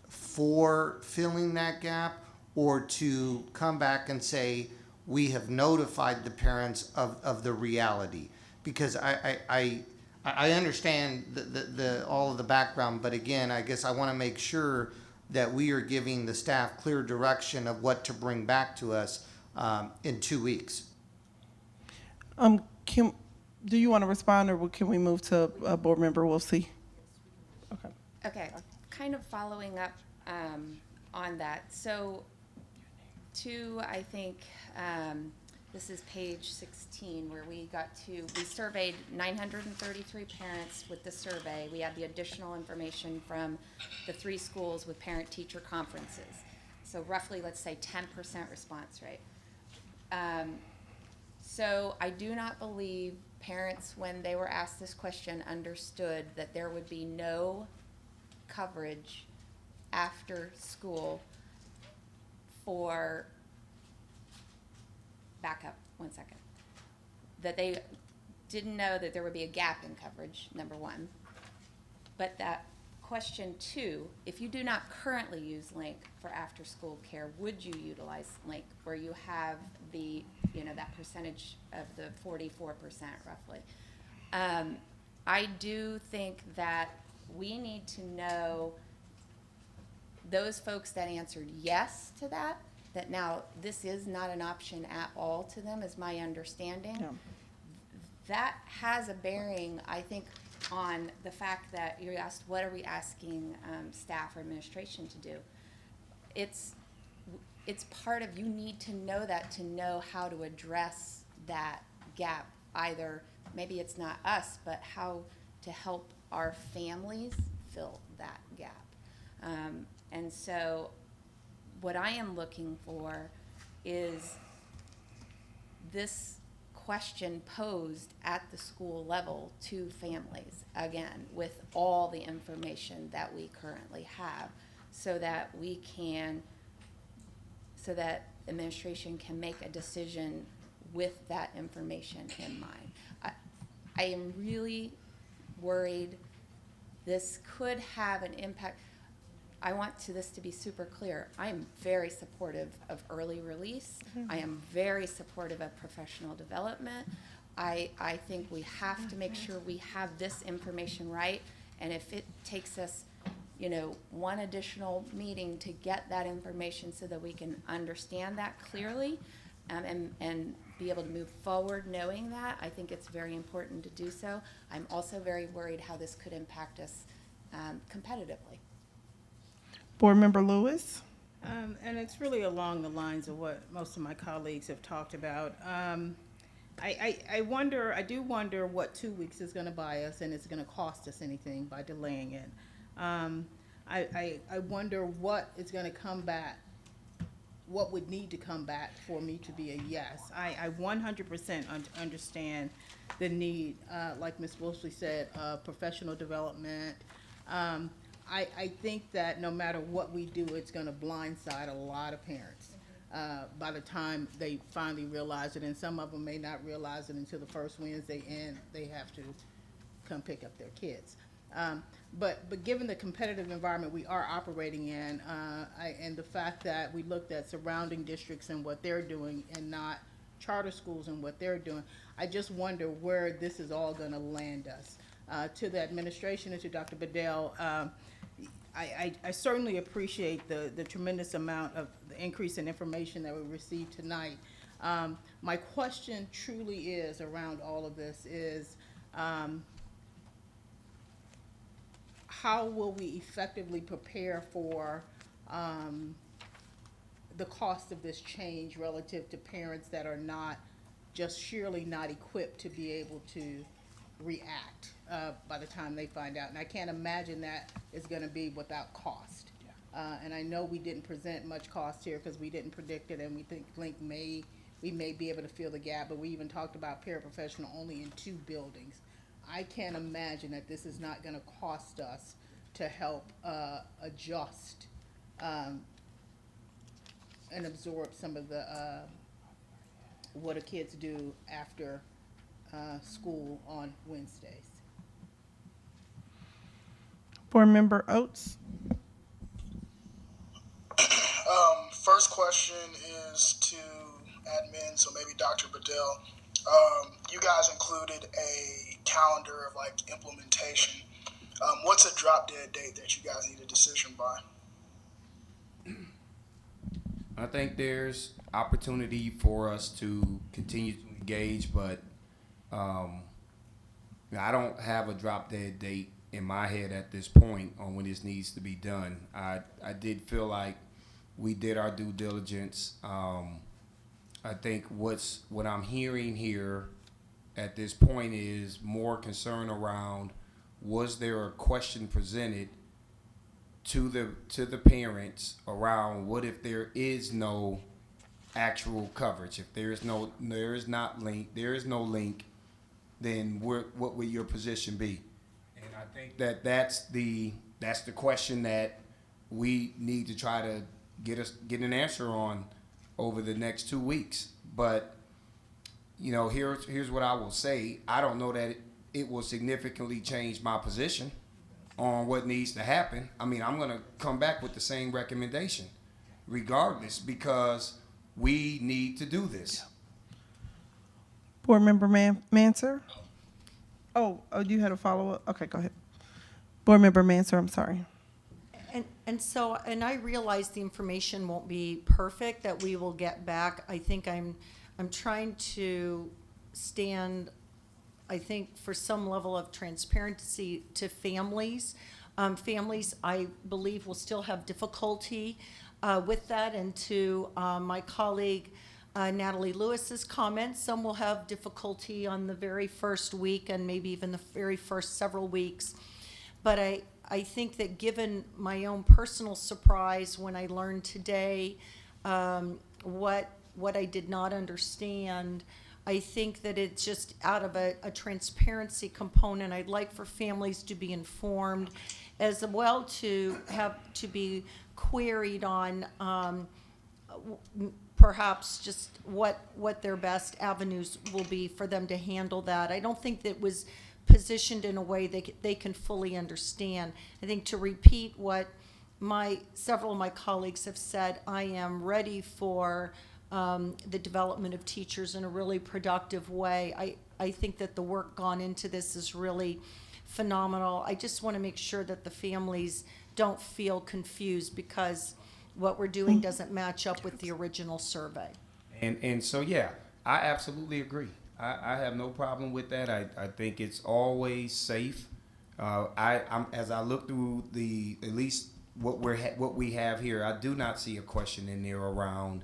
for filling that gap, or to come back and say, we have notified the parents of the reality? Because I understand the all of the background, but again, I guess I want to make sure that we are giving the staff clear direction of what to bring back to us in 2 weeks. Do you want to respond, or can we move to Board Member Wolsey? Okay. Okay, kind of following up on that. So I think, this is page 16, where we surveyed 933 parents with the survey. We had the additional information from the 3 schools with parent-teacher conferences. So roughly, let's say 10% response rate. So I do not believe parents, when they were asked this question, understood that there would be no coverage after school for, back up 1 second, that they didn't know that there would be a gap in coverage, number one. But that question 2, if you do not currently use Link for after-school care, would you utilize Link, where you have the, that percentage of the 44% roughly? I do think that we need to know those folks that answered yes to that now this is not an option at all to them, is my understanding. Yeah. That has a bearing, I think, on the fact that you asked, what are we asking staff or administration to do? It's part of, you need to know that to know how to address that gap. Either, maybe it's not us, but how to help our families fill that gap. And so what I am looking for is this question posed at the school level to families, again, with all the information that we currently have, so that administration can make a decision with that information in mind. I am really worried this could have an impact. I want this to be super clear. I am very supportive of early release. Mm-hmm. I am very supportive of professional development. I think we have to make sure we have this information right, and if it takes us, one additional meeting to get that information so that we can understand that clearly, and be able to move forward knowing that, I think it's very important to do so. I'm also very worried how this could impact us competitively. Board Member Lewis. And it's really along the lines of what most of my colleagues have talked about. I wonder, I do wonder what 2 weeks is gonna buy us, and it's gonna cost us anything by delaying it. I wonder what is gonna come back, what would need to come back for me to be a yes. I 100% understand the need, like Ms. Wolseley said, professional development. I think that no matter what we do, it's gonna blindside a lot of parents by the time they finally realize it, and some of them may not realize it until the first Wednesday, and they have to come pick up their kids. But given the competitive environment we are operating in, and the fact that we looked at surrounding districts and what they're doing and not charter schools and what they're doing, I just wonder where this is all gonna land us. To the administration and to Dr. Bedell, I certainly appreciate the tremendous amount of the increase in information that we received tonight. My question truly is around all of this is, how will we effectively prepare for the cost of this change relative to parents that are not, just surely not equipped to be able to react by the time they find out? And I can't imagine that is gonna be without cost. And I know we didn't present much cost here because we didn't predict it, and we think we may be able to fill the gap, but we even talked about paraprofessional only in 2 buildings. I can't imagine that this is not gonna cost us to help adjust and absorb some of the what do kids do after school on Wednesdays. Board Member Oates. First question is to admin, so maybe Dr. Bedell. You guys included a calendar of like implementation. What's a drop dead date that you guys need a decision by? I think there's opportunity for us to continue to engage, but I don't have a drop dead date in my head at this point on when this needs to be done. I did feel like we did our due diligence. I think what I'm hearing here at this point is more concern around, was there a question presented to the parents around what if there is no actual coverage? If there is no link, then what would your position be? And I think that's the question that we need to try to get an answer on over the next 2 weeks. But here's what I will say. I don't know that it will significantly change my position on what needs to happen. I mean, I'm gonna come back with the same recommendation regardless, because we need to do this. Board Member Mansur. Oh, you had a follow-up? Okay, go ahead. Board Member Mansur, I'm sorry. And I realize the information won't be perfect, that we will get back. I think I'm trying to stand, I think, for some level of transparency to families. Families, I believe, will still have difficulty with that. And to my colleague Natalie Lewis's comments, some will have difficulty on the very first week and maybe even the very first several weeks. But I think that given my own personal surprise when I learned today what I did not understand, I think that it's just out of a transparency component. I'd like for families to be informed, as well to be queried on perhaps just what their best avenues will be for them to handle that. I don't think that was positioned in a way they can fully understand. I think, to repeat what several of my colleagues have said, I am ready for the development of teachers in a really productive way. I think that the work gone into this is really phenomenal. I just want to make sure that the families don't feel confused because what we're doing doesn't match up with the original survey. And so, yeah, I absolutely agree. I have no problem with that. I think it's always safe. As I look through at least what we have here, I do not see a question in there around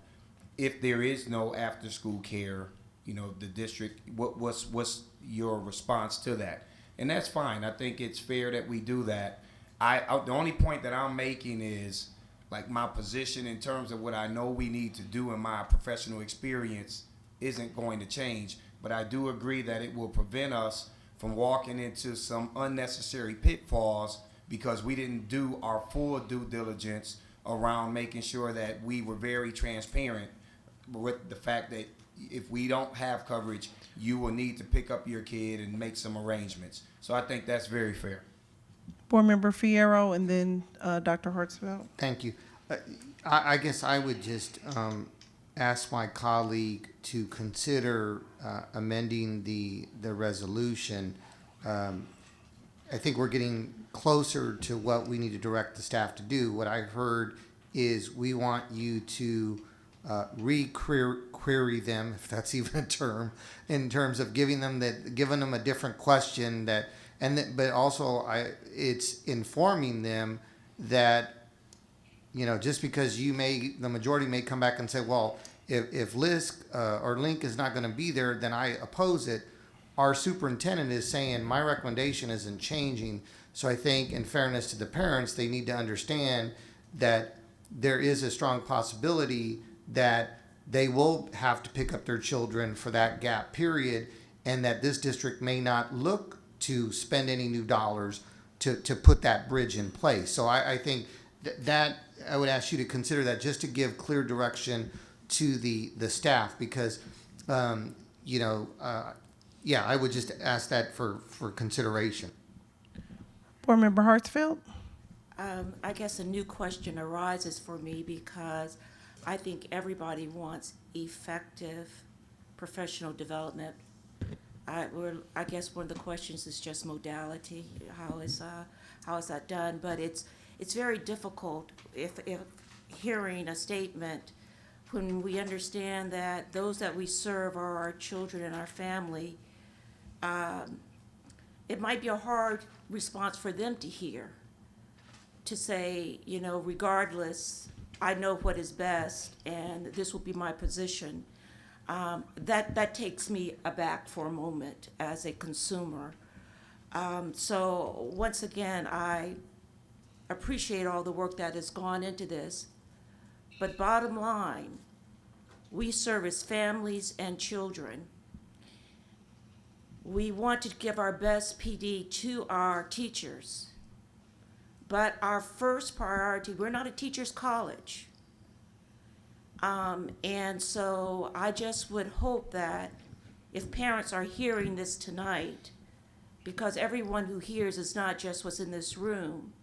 if there is no after-school care, you know, the district, what's your response to that? And that's fine. I think it's fair that we do that. The only point that I'm making is, like, my position in terms of what I know we need to do in my professional experience isn't going to change. But I do agree that it will prevent us from walking into some unnecessary pitfalls because we didn't do our full due diligence around making sure that we were very transparent with the fact that if we don't have coverage, you will need to pick up your kid and make some arrangements. So I think that's very fair. Board Member Fierro, and then Dr. Hartsfield. Thank you. I guess I would just ask my colleague to consider amending the resolution. I think we're getting closer to what we need to direct the staff to do. What I heard is we want you to re-query them, if that's even a term, in terms of giving them a different question but also it's informing them that, you know, just because the majority may come back and say, well, if LISC or LINK is not going to be there, then I oppose it. Our superintendent is saying my recommendation isn't changing. So I think, in fairness to the parents, they need to understand that there is a strong possibility that they will have to pick up their children for that gap period, and that this district may not look to spend any new dollars to put that bridge in place. So I think that I would ask you to consider that, just to give clear direction to the staff, because I would just ask that for consideration. Board Member Hartsfield. I guess a new question arises for me because I think everybody wants effective professional development. I guess one of the questions is just modality. How is that done? But it's very difficult if hearing a statement when we understand that those that we serve are our children and our family. It might be a hard response for them to hear, to say, you know, regardless, I know what is best and this will be my position. That takes me aback for a moment as a consumer. So once again, I appreciate all the work that has gone into this, but bottom line, we service families and children. We want to give our best PD to our teachers, but our first priority, we're not a teacher's college. And so I just would hope that if parents are hearing this tonight, because everyone who hears is not just what's in this room,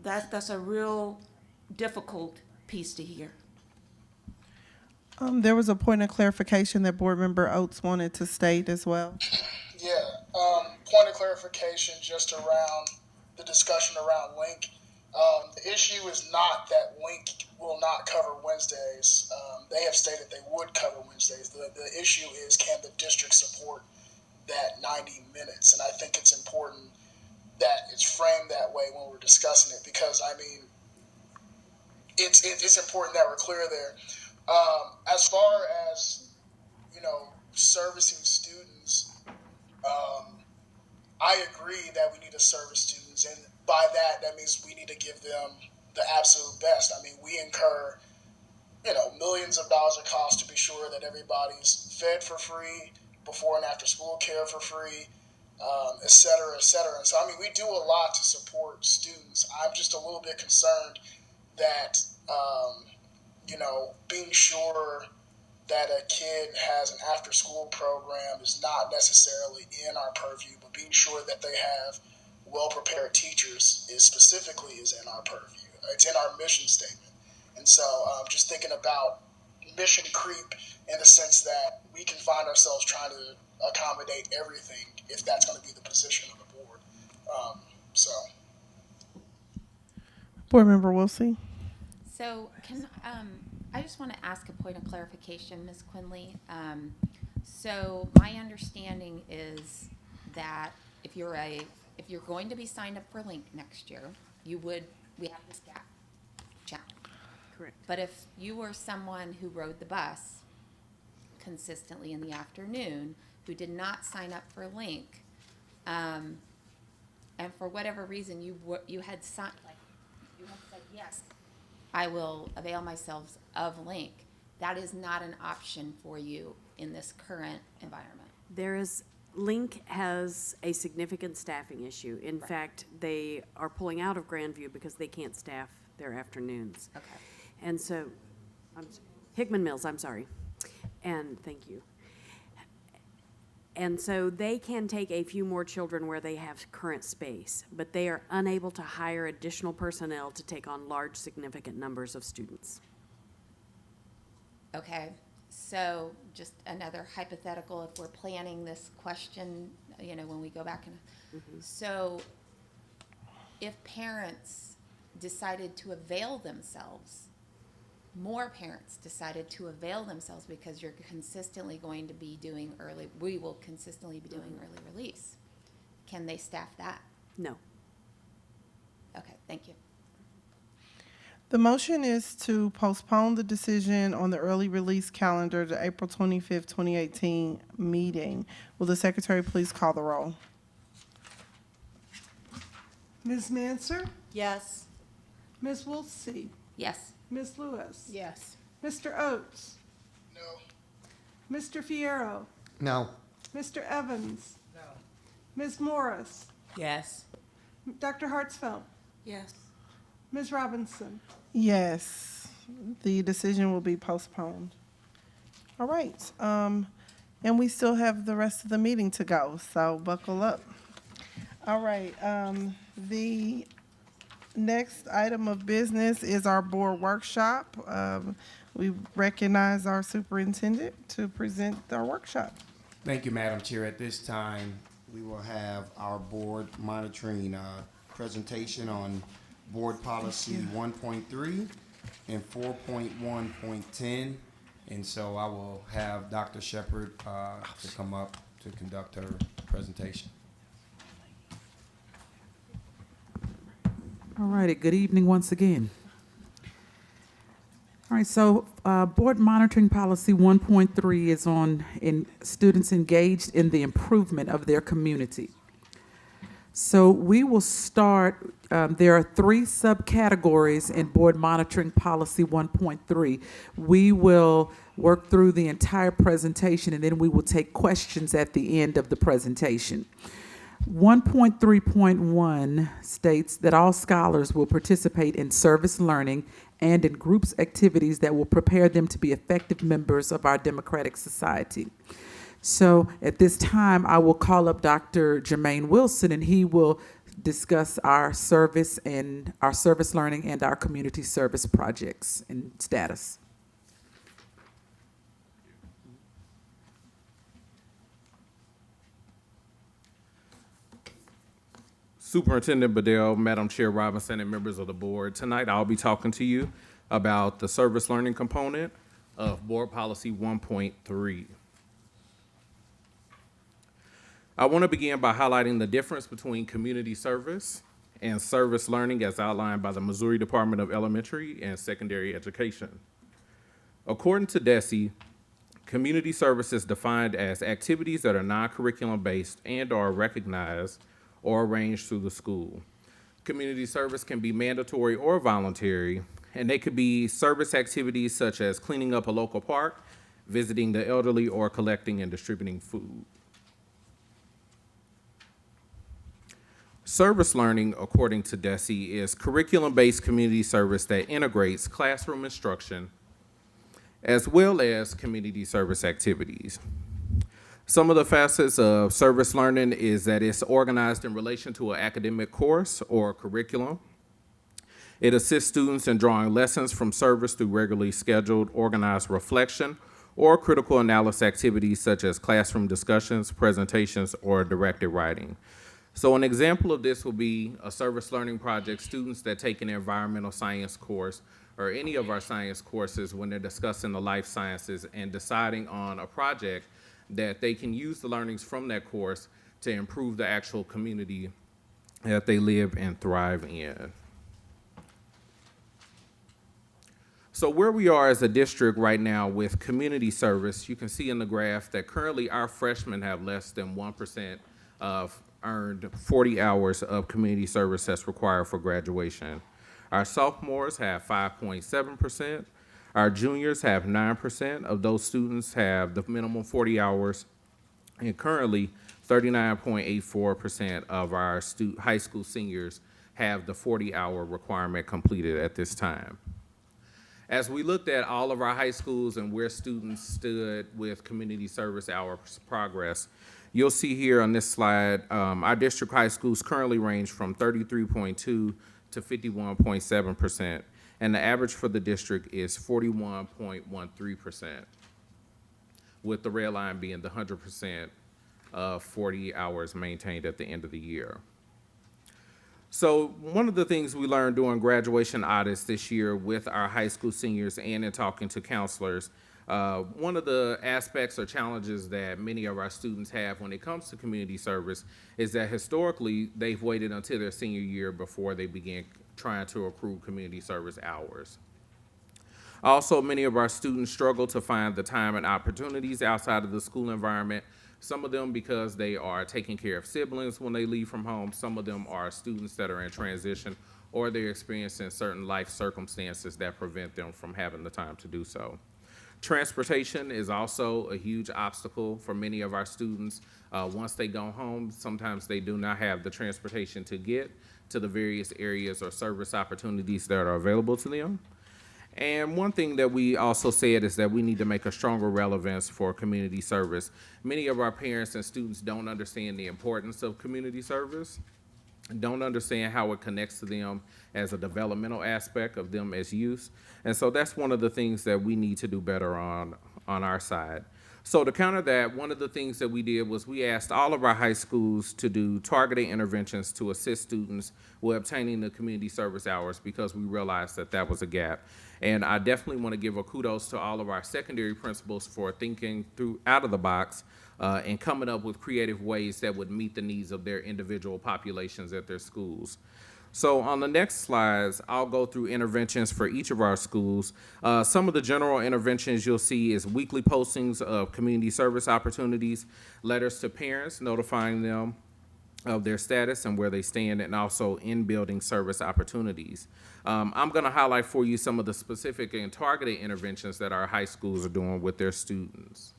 that's a real difficult piece to hear. There was a point of clarification that Board Member Oates wanted to state as well. Yeah, point of clarification just around the discussion around Link. The issue is not that Link will not cover Wednesdays. They have stated they would cover Wednesdays. The issue is, can the district support that 90 minutes? And I think it's important that it's framed that way when we're discussing it, because, I mean, it's important that we're clear there. As far as, you know, servicing students, I agree that we need to service students, and by that means we need to give them the absolute best. I mean, we incur, you know, millions of dollars of cost to be sure that everybody's fed for free, before and after school care for free, et cetera, et cetera. And so, I mean, we do a lot to support students. I'm just a little bit concerned that, you know, being sure that a kid has an after-school program is not necessarily in our purview, but being sure that they have well-prepared teachers is in our purview. It's in our mission statement. And so just thinking about mission creep in the sense that we can find ourselves trying to accommodate everything if that's going to be the position of the board. Board Member Wilson. So I just want to ask a point of clarification, Ms. Quinley. So my understanding is that if you're a if you're going to be signed up for Link next year, we have this gap challenge. Correct. But if you were someone who rode the bus consistently in the afternoon, who did not sign up for Link, and for whatever reason you had said yes, I will avail myself of Link, that is not an option for you in this current environment. Link has a significant staffing issue. In fact, they are pulling out of Grandview because they can't staff their afternoons. Okay. And so, Hickman Mills, I'm sorry. And thank you. And so they can take a few more children where they have current space, but they are unable to hire additional personnel to take on large, significant numbers of students. Okay, so just another hypothetical, if we're planning this question, when we go back and, so if parents decided to avail themselves, more parents decided to avail themselves because you're consistently going to be doing we will consistently be doing early release. Can they staff that? No. Okay, thank you. The motion is to postpone the decision on the early release calendar to April 25th, 2018 meeting. Will the secretary please call the roll? Ms. Manser, Yes. Ms. Wolfsey, Yes. Ms. Lewis, Yes. Mr. Oates, No. Mr. Fierro, No. Mr. Evans, Ms. Morris, Yes. Dr. Hartsfeld, Yes. Ms. Robinson. Yes, the decision will be postponed. All right, and we still have the rest of the meeting to go, so buckle up. All right, the next item of business is our board workshop. We recognize our superintendent to present our workshop. Thank you, Madam Chair. At this time, we will have our board monitoring presentation on Board Policy 1.3 and 4.1.10. And so I will have Dr. Shepherd to come up to conduct her presentation. All righty, good evening once again. All right, so Board Monitoring Policy 1.3 is on students engaged in the improvement of their community. So we will start, there are 3 subcategories in Board Monitoring Policy 1.3. We will work through the entire presentation and then we will take questions at the end of the presentation. 1.3.1 states that all scholars will participate in service learning and in groups activities that will prepare them to be effective members of our democratic society. So at this time, I will call up Dr. Jermaine Wilson, and he will discuss our service learning and our community service projects and status. Superintendent Bedell, Madam Chair Robinson, and members of the board. Tonight, I'll be talking to you about the service learning component of Board Policy 1.3. I want to begin by highlighting the difference between community service and service learning as outlined by the Missouri Department of Elementary and Secondary Education. According to DESE, community service is defined as activities that are non-curriculum based and are recognized or arranged through the school. Community service can be mandatory or voluntary, and they could be service activities such as cleaning up a local park, visiting the elderly, or collecting and distributing food. Service learning, according to DESE, is curriculum-based community service that integrates classroom instruction as well as community service activities. Some of the facets of service learning is that it's organized in relation to an academic course or curriculum. It assists students in drawing lessons from service through regularly scheduled organized reflection or critical analysis activities such as classroom discussions, presentations, or directed writing. So an example of this will be a service learning project, students that take an environmental science course or any of our science courses when they're discussing the life sciences and deciding on a project that they can use the learnings from that course to improve the actual community that they live and thrive in. So where we are as a district right now with community service, you can see in the graph that currently our freshmen have less than 1% of earned 40 hours of community service that's required for graduation. Our sophomores have 5.7%. Our juniors have 9% of those students have the minimum 40 hours. And currently, 39.84% of our high school seniors have the 40-hour requirement completed at this time. As we looked at all of our high schools and where students stood with community service hours progress, you'll see here on this slide, our district high schools currently range from 33.2 to 51.7%, and the average for the district is 41.13%, with the red line being the 100% of 40 hours maintained at the end of the year. So one of the things we learned during graduation audits this year with our high school seniors and in talking to counselors, one of the aspects or challenges that many of our students have when it comes to community service is that historically they've waited until their senior year before they begin trying to accrue community service hours. Also, many of our students struggle to find the time and opportunities outside of the school environment. Some of them because they are taking care of siblings when they leave from home. Some of them are students that are in transition, or they're experiencing certain life circumstances that prevent them from having the time to do so. Transportation is also a huge obstacle for many of our students. Once they go home, sometimes they do not have the transportation to get to the various areas or service opportunities that are available to them. And one thing that we also said is that we need to make a stronger relevance for community service. Many of our parents and students don't understand the importance of community service, don't understand how it connects to them as a developmental aspect of them as youth. And so that's one of the things that we need to do better on our side. So to counter that, one of the things that we did was we asked all of our high schools to do targeted interventions to assist students with obtaining the community service hours because we realized that that was a gap. And I definitely want to give a kudos to all of our secondary principals for thinking out of the box and coming up with creative ways that would meet the needs of their individual populations at their schools. So on the next slides, I'll go through interventions for each of our schools. Some of the general interventions you'll see is weekly postings of community service opportunities, letters to parents notifying them of their status and where they stand, and also in-building service opportunities. I'm going to highlight for you some of the specific and targeted interventions that our high schools are doing with their students.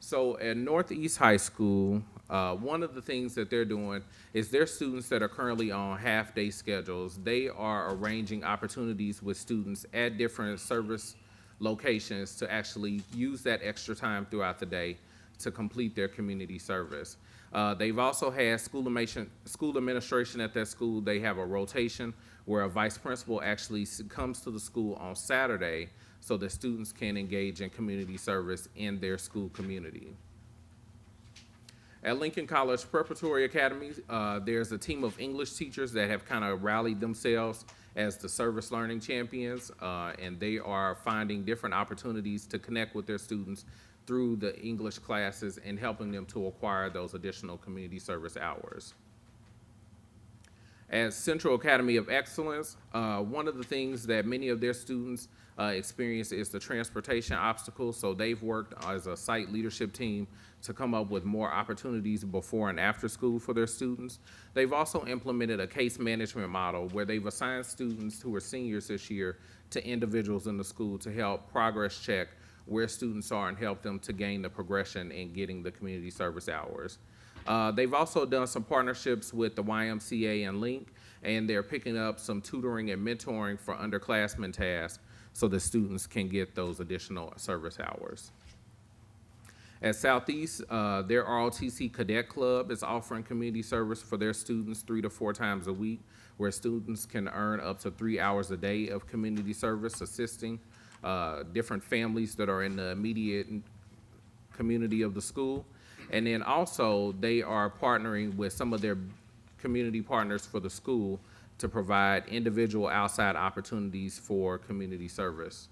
So at Northeast High School, one of the things that they're doing is their students that are currently on half-day schedules, they are arranging opportunities with students at different service locations to actually use that extra time throughout the day to complete their community service. They've also had school administration at that school. They have a rotation where a vice principal actually comes to the school on Saturday so that students can engage in community service in their school community. At Lincoln College Preparatory Academy, there's a team of English teachers that have kind of rallied themselves as the service learning champions, and they are finding different opportunities to connect with their students through the English classes and helping them to acquire those additional community service hours. At Central Academy of Excellence, one of the things that many of their students experience is the transportation obstacles, so they've worked as a site leadership team to come up with more opportunities before and after school for their students. They've also implemented a case management model where they've assigned students who are seniors this year to individuals in the school to help progress check where students are and help them to gain the progression in getting the community service hours. They've also done some partnerships with the YMCA and Link, and they're picking up some tutoring and mentoring for underclassmen tasks so the students can get those additional service hours. At Southeast, their ROTC Cadet Club is offering community service for their students 3 to 4 times a week, where students can earn up to 3 hours a day of community service, assisting different families that are in the immediate community of the school. And then also, they are partnering with some of their community partners for the school to provide individual outside opportunities for community service.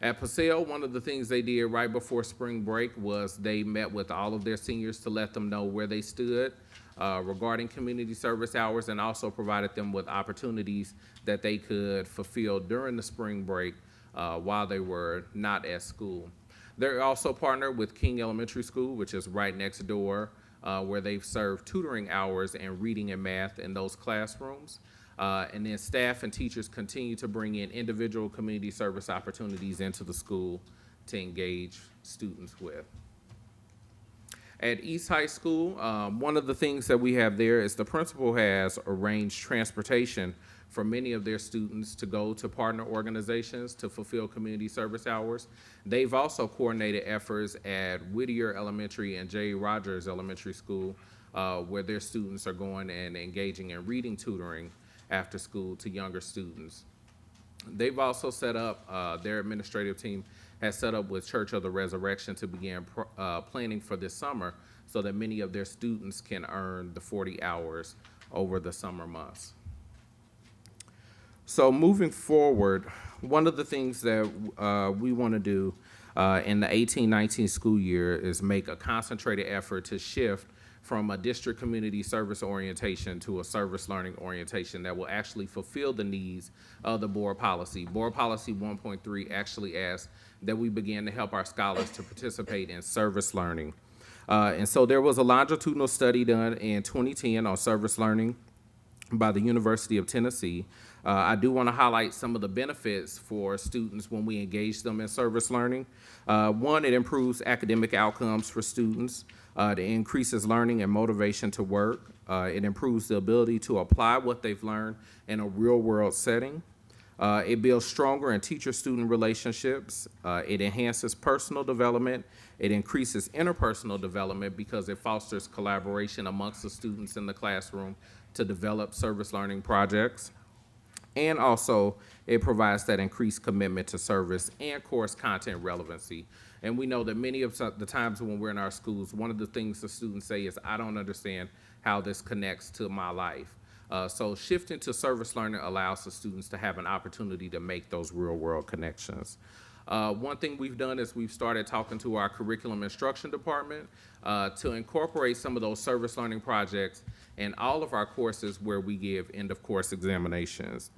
At Paseo, one of the things they did right before spring break was they met with all of their seniors to let them know where they stood regarding community service hours, and also provided them with opportunities that they could fulfill during the spring break while they were not at school. They're also partnered with King Elementary School, which is right next door, where they've served tutoring hours and reading and math in those classrooms. And then staff and teachers continue to bring in individual community service opportunities into the school to engage students with. At East High School, one of the things that we have there is the principal has arranged transportation for many of their students to go to partner organizations to fulfill community service hours. They've also coordinated efforts at Whittier Elementary and J. Rogers Elementary School, where their students are going and engaging in reading tutoring after school to younger students. They've also set up, their administrative team has set up with Church of the Resurrection to begin planning for this summer so that many of their students can earn the 40 hours over the summer months. So moving forward, one of the things that we want to do in the 18-19 school year is make a concentrated effort to shift from a district community service orientation to a service learning orientation that will actually fulfill the needs of the board policy. Board policy 1.3 actually asks that we begin to help our scholars to participate in service learning. And so there was a longitudinal study done in 2010 on service learning by the University of Tennessee. I do want to highlight some of the benefits for students when we engage them in service learning. One, it improves academic outcomes for students. It increases learning and motivation to work. It improves the ability to apply what they've learned in a real-world setting. It builds stronger and teacher-student relationships. It enhances personal development. It increases interpersonal development because it fosters collaboration amongst the students in the classroom to develop service learning projects. And also, it provides that increased commitment to service and course content relevancy. And we know that many of the times when we're in our schools, one of the things the students say is, I don't understand how this connects to my life. So shifting to service learning allows the students to have an opportunity to make those real-world connections. One thing we've done is we've started talking to our curriculum instruction department to incorporate some of those service learning projects in all of our courses where we give end-of-course examinations.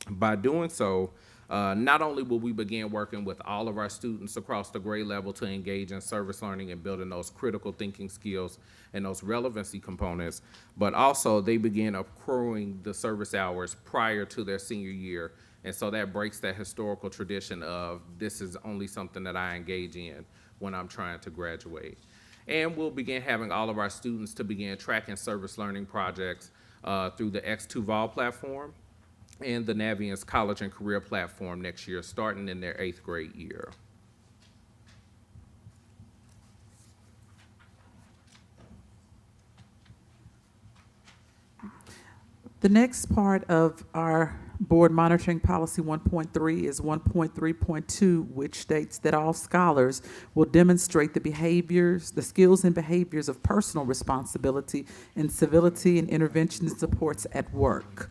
By doing so, not only will we begin working with all of our students across the grade level to engage in service learning and building those critical thinking skills and those relevancy components, but also they begin accruing the service hours prior to their senior year. And so that breaks that historical tradition of this is only something that I engage in when I'm trying to graduate. And we'll begin having all of our students to begin tracking service learning projects through the X2Vol platform and the Naviance College and Career platform next year, starting in their 8th grade year. The next part of our Board Monitoring Policy 1.3 is 1.3.2, which states that all scholars will demonstrate the behaviors, the skills and behaviors of personal responsibility and civility and intervention supports at work.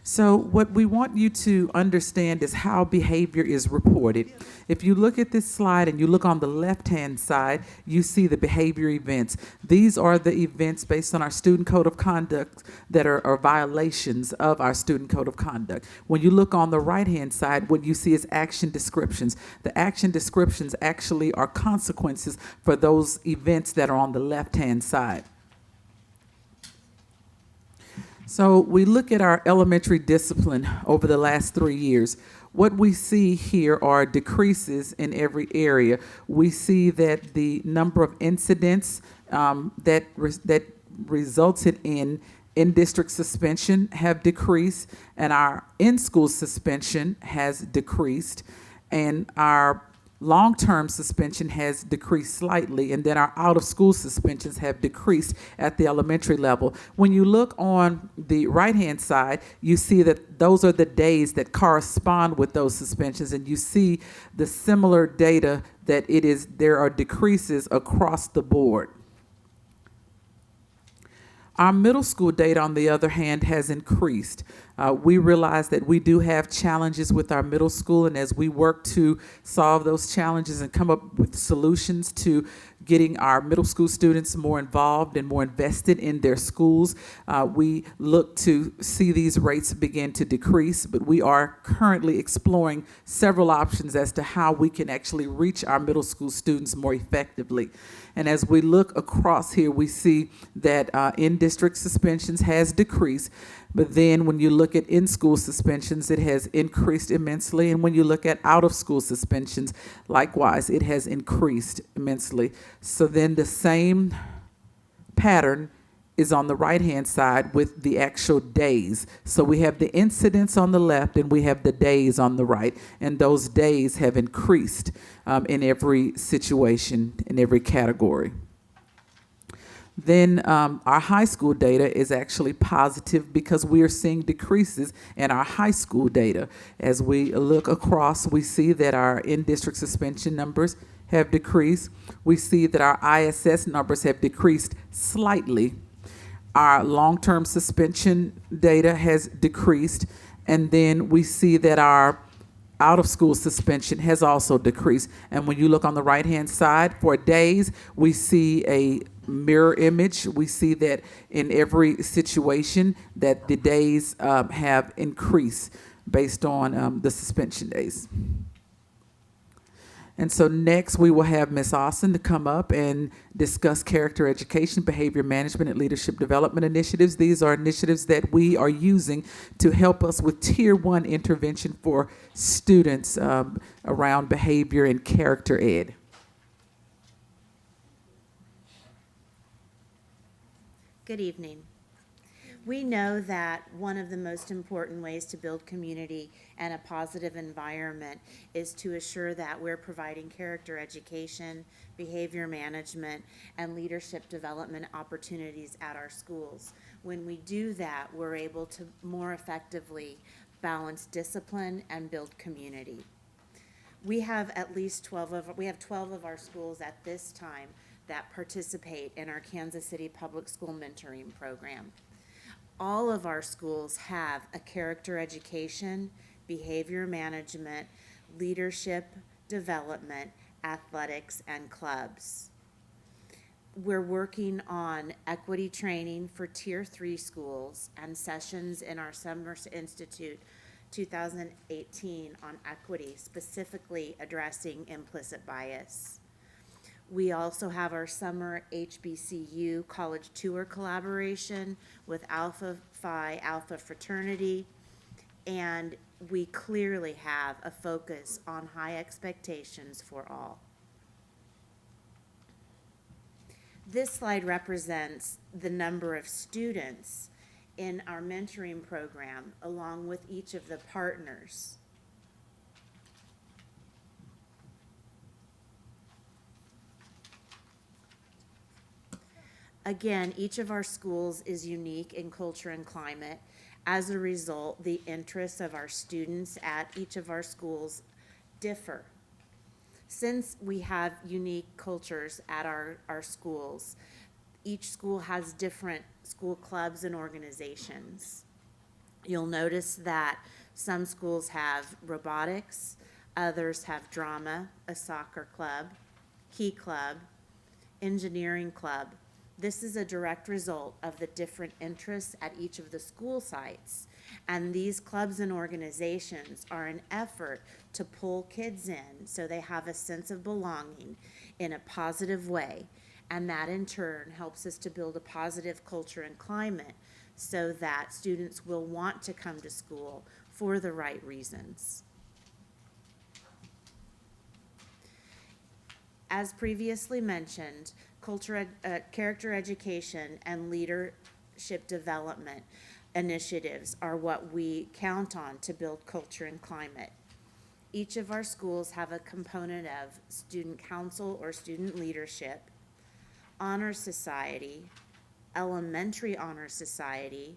So what we want you to understand is how behavior is reported. If you look at this slide and you look on the left-hand side, you see the behavior events. These are the events based on our student code of conduct that are violations of our student code of conduct. When you look on the right-hand side, what you see is action descriptions. The action descriptions actually are consequences for those events that are on the left-hand side. So we look at our elementary discipline over the last 3 years. What we see here are decreases in every area. We see that the number of incidents that resulted in in-district suspension have decreased, and our in-school suspension has decreased, and our long-term suspension has decreased slightly, and then our out-of-school suspensions have decreased at the elementary level. When you look on the right-hand side, you see that those are the days that correspond with those suspensions, and you see the similar data that there are decreases across the board. Our middle school data, on the other hand, has increased. We realize that we do have challenges with our middle school, and as we work to solve those challenges and come up with solutions to getting our middle school students more involved and more invested in their schools, we look to see these rates begin to decrease, but we are currently exploring several options as to how we can actually reach our middle school students more effectively. And as we look across here, we see that in-district suspensions has decreased, but then when you look at in-school suspensions, it has increased immensely. And when you look at out-of-school suspensions, likewise, it has increased immensely. So then the same pattern is on the right-hand side with the actual days. So we have the incidents on the left and we have the days on the right. And those days have increased in every situation, in every category. Then our high school data is actually positive because we are seeing decreases in our high school data. As we look across, we see that our in-district suspension numbers have decreased. We see that our ISS numbers have decreased slightly. Our long-term suspension data has decreased. And then we see that our out-of-school suspension has also decreased. And when you look on the right-hand side for days, we see a mirror image. We see that in every situation that the days have increased based on the suspension days. And so next we will have Ms. Austin to come up and discuss character education, behavior management, and leadership development initiatives. These are initiatives that we are using to help us with Tier 1 intervention for students around behavior and character ed. Good evening. We know that one of the most important ways to build community and a positive environment is to assure that we're providing character education, behavior management, and leadership development opportunities at our schools. When we do that, we're able to more effectively balance discipline and build community. We have at least 12 of our schools at this time that participate in our Kansas City Public School Mentoring Program. All of our schools have a character education, behavior management, leadership development, athletics, and clubs. We're working on equity training for Tier 3 schools and sessions in our Summer Institute 2018 on equity, specifically addressing implicit bias. We also have our summer HBCU college tour collaboration with Alpha Phi Alpha fraternity, and we clearly have a focus on high expectations for all. This slide represents the number of students in our mentoring program along with each of the partners. Again, each of our schools is unique in culture and climate. As a result, the interests of our students at each of our schools differ. Since we have unique cultures at our schools, each school has different school clubs and organizations. You'll notice that some schools have robotics, others have drama, a soccer club, key club, engineering club. This is a direct result of the different interests at each of the school sites. And these clubs and organizations are an effort to pull kids in so they have a sense of belonging in a positive way. And that in turn helps us to build a positive culture and climate so that students will want to come to school for the right reasons. As previously mentioned, character education and leadership development initiatives are what we count on to build culture and climate. Each of our schools have a component of student council or student leadership, honor society, elementary honor society.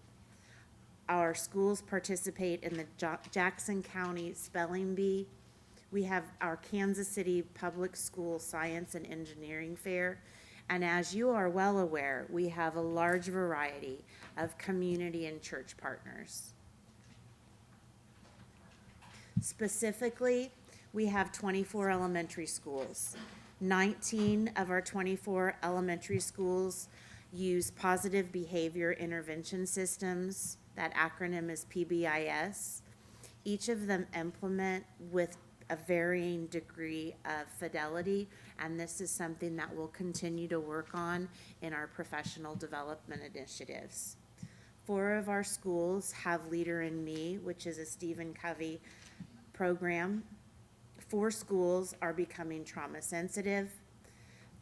Our schools participate in the Jackson County Spelling Bee. We have our Kansas City Public School Science and Engineering Fair. And as you are well aware, we have a large variety of community and church partners. Specifically, we have 24 elementary schools. 19 of our 24 elementary schools use positive behavior intervention systems. That acronym is PBIS. Each of them implement with a varying degree of fidelity, and this is something that we'll continue to work on in our professional development initiatives. 4 of our schools have Leader in Me, which is a Stephen Covey program. 4 schools are becoming trauma sensitive.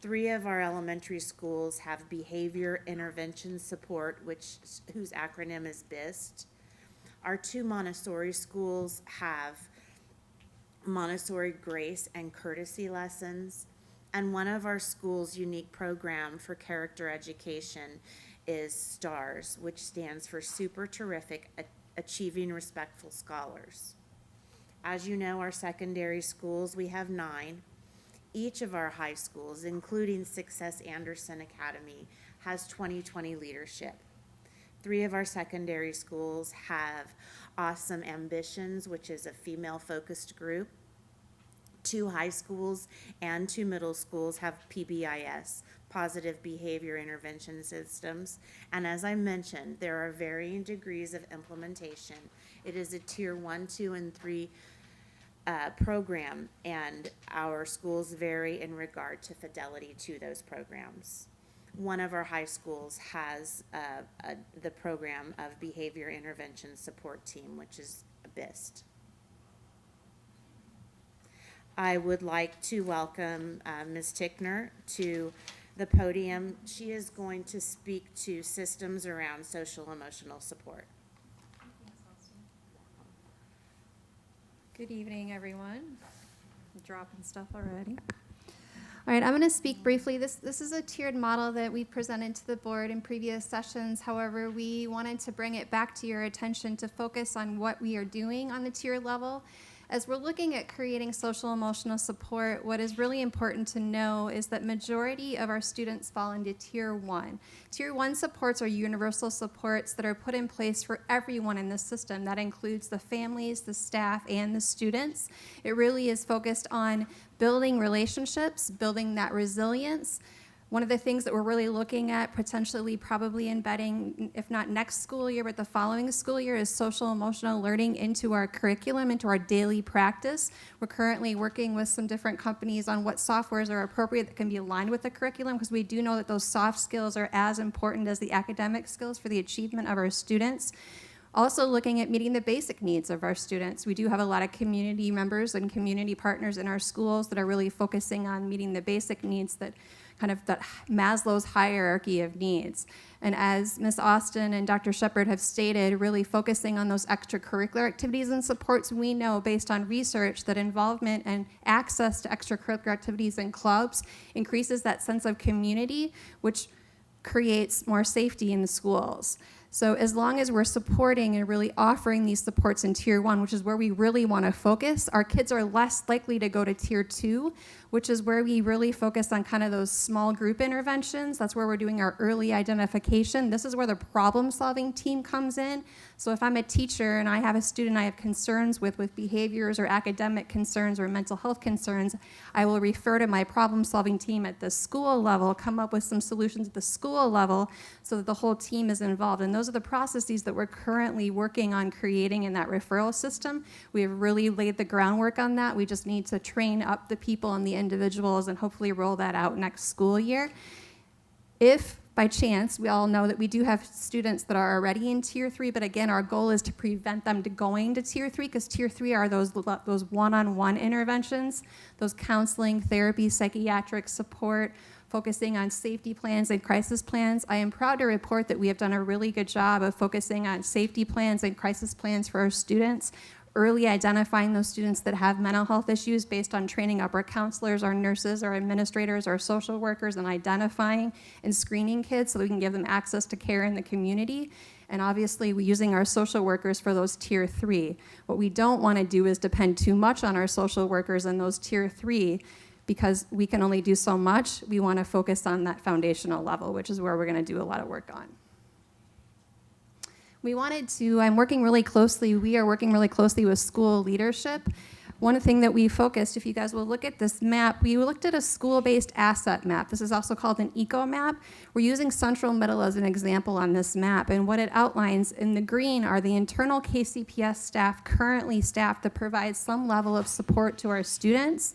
3 of our elementary schools have behavior intervention support, whose acronym is BIST. Our 2 Montessori schools have Montessori grace and courtesy lessons, and one of our schools' unique program for character education is STARS, which stands for Super Terrific Achieving Respectful Scholars. As you know, our secondary schools, we have 9. Each of our high schools, including Success Anderson Academy, has 2020 leadership. 3 of our secondary schools have Awesome Ambitions, which is a female-focused group. 2 high schools and 2 middle schools have PBIS, Positive Behavior Intervention Systems. And as I mentioned, there are varying degrees of implementation. It is a tier 1, 2, and 3 program, and our schools vary in regard to fidelity to those programs. One of our high schools has the program of Behavior Intervention Support Team, which is a BIST. I would like to welcome Ms. Tickner to the podium. She is going to speak to systems around social emotional support. Good evening, everyone. I'm dropping stuff already. All right, I'm going to speak briefly. This is a tiered model that we presented to the board in previous sessions. However, we wanted to bring it back to your attention to focus on what we are doing on the tier level. As we're looking at creating social emotional support, what is really important to know is that majority of our students fall into tier 1. Tier 1 supports are universal supports that are put in place for everyone in the system. That includes the families, the staff, and the students. It really is focused on building relationships, building that resilience. One of the things that we're really looking at, potentially probably embedding, if not next school year, but the following school year, is social emotional learning into our curriculum, into our daily practice. We're currently working with some different companies on what softwares are appropriate that can be aligned with the curriculum, because we do know that those soft skills are as important as the academic skills for the achievement of our students. Also looking at meeting the basic needs of our students. We do have a lot of community members and community partners in our schools that are really focusing on meeting the basic needs, that kind of that Maslow's hierarchy of needs. And as Ms. Austin and Dr. Shepard have stated, really focusing on those extracurricular activities and supports, we know based on research that involvement and access to extracurricular activities and clubs increases that sense of community, which creates more safety in the schools. So as long as we're supporting and really offering these supports in tier 1, which is where we really want to focus, our kids are less likely to go to tier 2, which is where we really focus on kind of those small group interventions. That's where we're doing our early identification. This is where the problem-solving team comes in. So if I'm a teacher and I have a student I have concerns with behaviors or academic concerns or mental health concerns, I will refer to my problem-solving team at the school level, come up with some solutions at the school level so that the whole team is involved. And those are the processes that we're currently working on creating in that referral system. We have really laid the groundwork on that. We just need to train up the people and the individuals and hopefully roll that out next school year. If by chance, we all know that we do have students that are already in tier 3, but again, our goal is to prevent them to going to tier 3, because tier 3 are those one-on-one interventions, those counseling, therapy, psychiatric support, focusing on safety plans and crisis plans. I am proud to report that we have done a really good job of focusing on safety plans and crisis plans for our students, early identifying those students that have mental health issues based on training up our counselors, our nurses, our administrators, our social workers, and identifying and screening kids so we can give them access to care in the community. And obviously, we're using our social workers for those tier 3. What we don't want to do is depend too much on our social workers in those tier 3, because we can only do so much. We want to focus on that foundational level, which is where we're going to do a lot of work on. I'm working really closely, we are working really closely with school leadership. One thing that we focused, if you guys will look at this map, we looked at a school-based asset map. This is also called an eco map. We're using Central Middle as an example on this map, and what it outlines in the green are the internal KCPS staff currently staffed to provide some level of support to our students.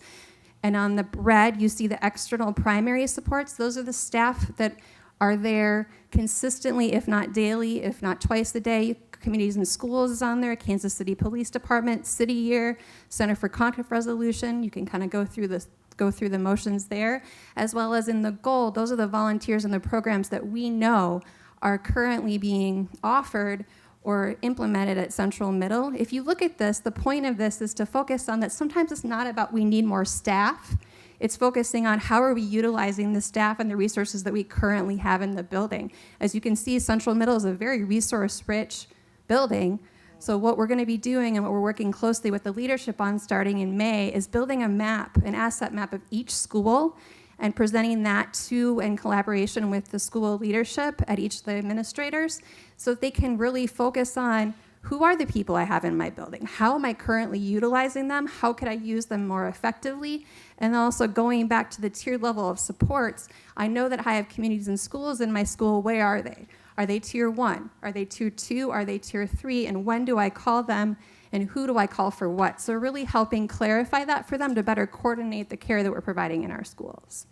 And on the red, you see the external primary supports. Those are the staff that are there consistently, if not daily, if not twice a day. Communities and Schools is on there, Kansas City Police Department, City Year, Center for Conflict Resolution. You can kind of go through the motions there, as well as in the gold. Those are the volunteers and the programs that we know are currently being offered or implemented at Central Middle. If you look at this, the point of this is to focus on that sometimes it's not about we need more staff. It's focusing on how are we utilizing the staff and the resources that we currently have in the building. As you can see, Central Middle is a very resource-rich building. So what we're going to be doing and what we're working closely with the leadership on starting in May is building a map, an asset map of each school, and presenting that to, in collaboration with the school leadership at each of the administrators, so that they can really focus on who are the people I have in my building? How am I currently utilizing them? How could I use them more effectively? And also going back to the tiered level of supports, I know that I have communities and schools in my school. Where are they? Are they tier 1? Are they tier 2? Are they tier 3? And when do I call them? And who do I call for what? So really helping clarify that for them to better coordinate the care that we're providing in our schools.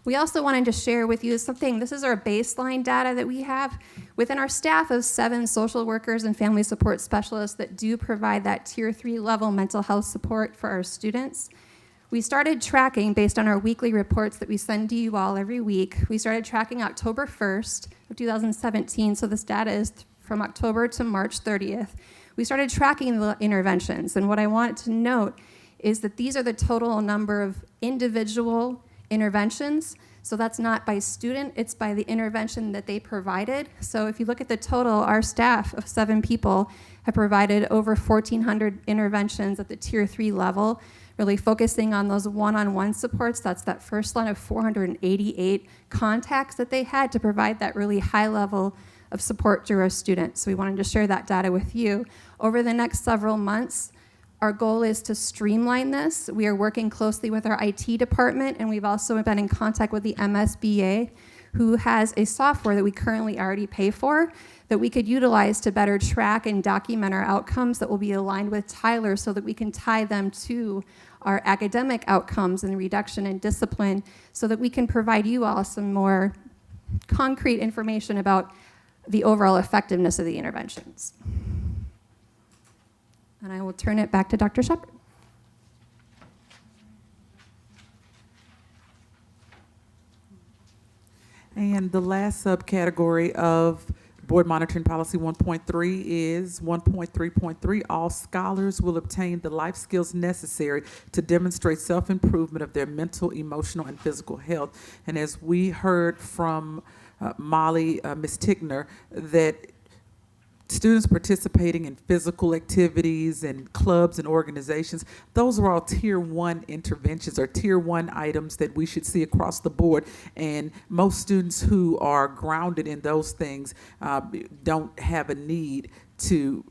We also wanted to share with you something. This is our baseline data that we have within our staff of 7 social workers and family support specialists that do provide that tier 3 level mental health support for our students. We started tracking based on our weekly reports that we send to you all every week. We started tracking October 1st of 2017, so this data is from October to March 30th. We started tracking the interventions, and what I want to note is that these are the total number of individual interventions. So that's not by student, it's by the intervention that they provided. So if you look at the total, our staff of 7 people have provided over 1,400 interventions at the tier 3 level, really focusing on those one-on-one supports. That's that first line of 488 contacts that they had to provide that really high level of support to our students. So we wanted to share that data with you. Over the next several months, our goal is to streamline this. We are working closely with our IT department, and we've also been in contact with the MSBA, who has a software that we currently already pay for that we could utilize to better track and document our outcomes that will be aligned with Tyler so that we can tie them to our academic outcomes and reduction in discipline so that we can provide you all some more concrete information about the overall effectiveness of the interventions. And I will turn it back to Dr. Shepard. And the last subcategory of Board Monitoring Policy 1.3 is 1.3.3. All scholars will obtain the life skills necessary to demonstrate self-improvement of their mental, emotional, and physical health. And as we heard from Molly, Ms. Tickner, that students participating in physical activities and clubs and organizations, those are all tier 1 interventions or tier 1 items that we should see across the board. And most students who are grounded in those things don't have a need to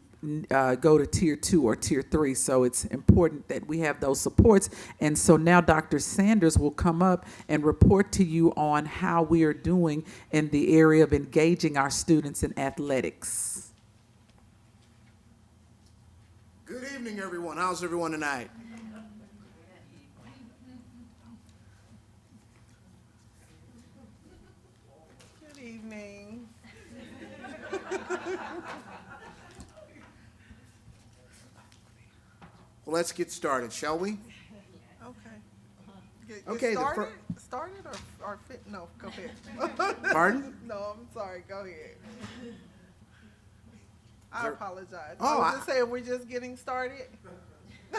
go to tier 2 or tier 3. So it's important that we have those supports. And so now Dr. Sanders will come up and report to you on how we are doing in the area of engaging our students in athletics. Good evening, everyone. How's everyone tonight? Good evening. Well, let's get started, shall we? Okay. Okay, Started or fit? No, go ahead. Pardon? No, I'm sorry. Go ahead. I apologize. Oh, I was just saying we're just getting started.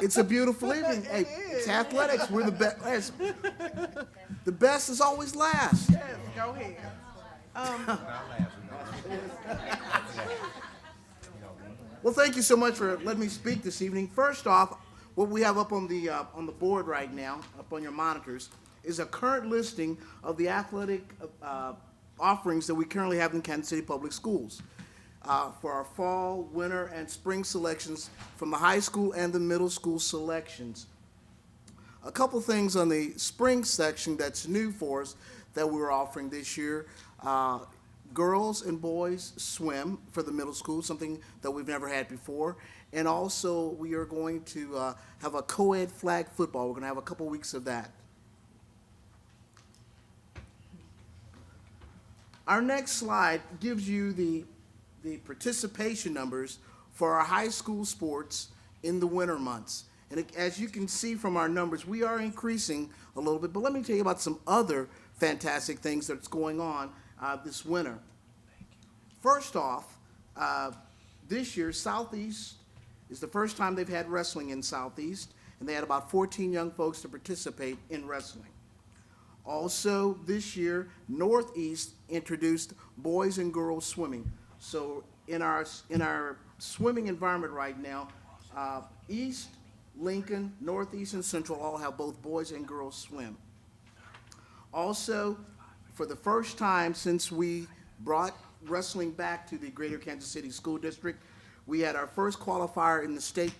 It's a beautiful evening. Hey, it's athletics. We're the best. The best is always last. Yes, go ahead. Well, thank you so much for letting me speak this evening. First off, what we have up on the board right now, up on your monitors, is a current listing of the athletic offerings that we currently have in Kansas City Public Schools. for our fall, winter, and spring selections from the high school and the middle school selections. A couple things on the spring section that's new for us that we're offering this year. Girls and boys swim for the middle school, something that we've never had before. And also, we are going to have a co-ed flag football. We're going to have a couple weeks of that. Our next slide gives you the participation numbers for our high school sports in the winter months. And as you can see from our numbers, we are increasing a little bit. But let me tell you about some other fantastic things that's going on this winter. First off, this year, Southeast is the first time they've had wrestling in Southeast, and they had about 14 young folks to participate in wrestling. Also, this year, Northeast introduced boys and girls swimming. So in our swimming environment right now, East, Lincoln, Northeast, and Central all have both boys and girls swim. Also, for the first time since we brought wrestling back to the Greater Kansas City School District, we had our first qualifier in the state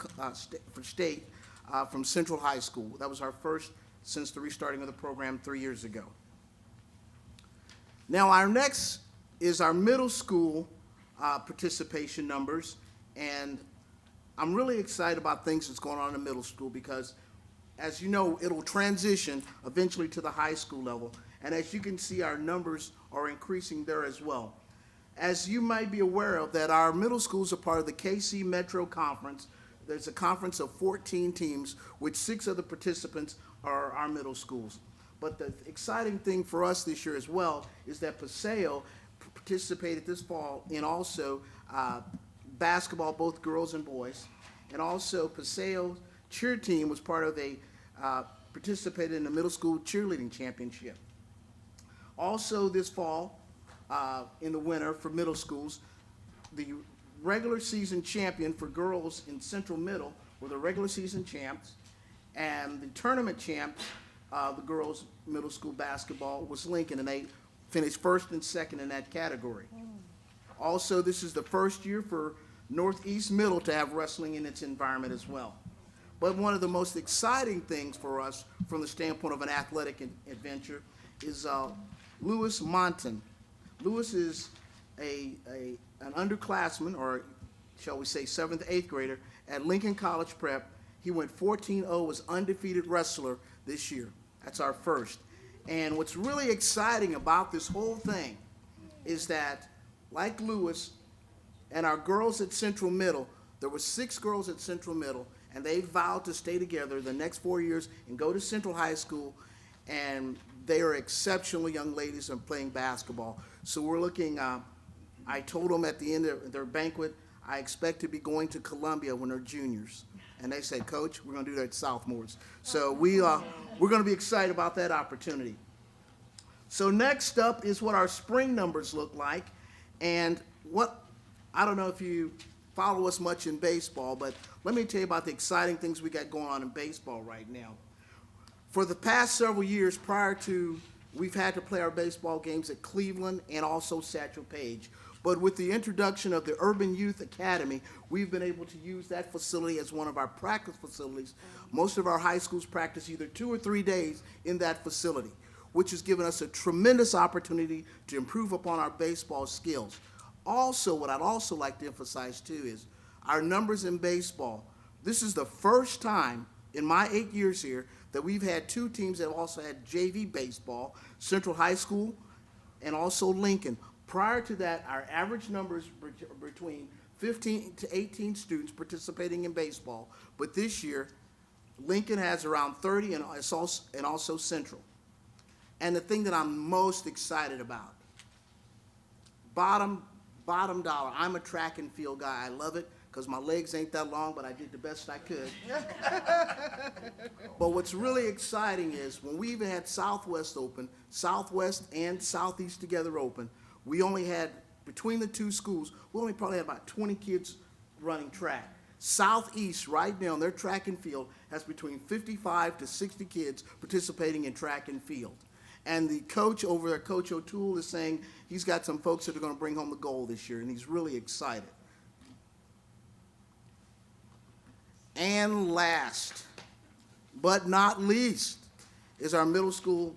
from Central High School. That was our first since the restarting of the program 3 years ago. Now, our next is our middle school participation numbers, and I'm really excited about things that's going on in the middle school because, as you know, it'll transition eventually to the high school level. And as you can see, our numbers are increasing there as well. As you might be aware of, that our middle schools are part of the KC Metro Conference. There's a conference of 14 teams, which 6 of the participants are our middle schools. But the exciting thing for us this year as well is that Paseo participated this fall in also basketball, both girls and boys. And also Paseo's cheer team was part of participated in the middle school cheerleading championship. Also this fall, in the winter for middle schools, the regular season champion for girls in Central Middle were the regular season champs, and the tournament champs, the girls middle school basketball, was Lincoln, and they finished first and second in that category. Also, this is the first year for Northeast Middle to have wrestling in its environment as well. But one of the most exciting things for us from the standpoint of an athletic adventure is Lewis Monton. Lewis is an underclassman, or shall we say 7th, 8th grader at Lincoln College Prep. He went 14-0 as undefeated wrestler this year. That's our first. And what's really exciting about this whole thing is that, like Lewis and our girls at Central Middle, there were 6 girls at Central Middle, and they vowed to stay together the next 4 years and go to Central High School, and they are exceptional young ladies and playing basketball. So we're looking, I told them at the end of their banquet, I expect to be going to Columbia when they're juniors. And they said, Coach, we're going to do that at sophomores. So we're going to be excited about that opportunity. So next up is what our spring numbers look like. And I don't know if you follow us much in baseball, but let me tell you about the exciting things we got going on in baseball right now. For the past several years we've had to play our baseball games at Cleveland and also Satchel Paige. But with the introduction of the Urban Youth Academy, we've been able to use that facility as one of our practice facilities. Most of our high schools practice either 2 or 3 days in that facility, which has given us a tremendous opportunity to improve upon our baseball skills. Also, what I'd also like to emphasize too is our numbers in baseball. This is the first time in my 8 years here that we've had 2 teams that have also had JV baseball, Central High School and also Lincoln. Prior to that, our average numbers were between 15 to 18 students participating in baseball, but this year, Lincoln has around 30 and also Central. And the thing that I'm most excited about, bottom dollar, I'm a track and field guy. I love it because my legs ain't that long, but I did the best I could. But what's really exciting is when we even had Southwest open, Southwest and Southeast together open, we only had, between the 2 schools, we only probably had about 20 kids running track. Southeast, right now, their track and field has between 55 to 60 kids participating in track and field. And the coach over there, Coach O'Toole, is saying he's got some folks that are going to bring home the gold this year, and he's really excited. And last but not least is our middle school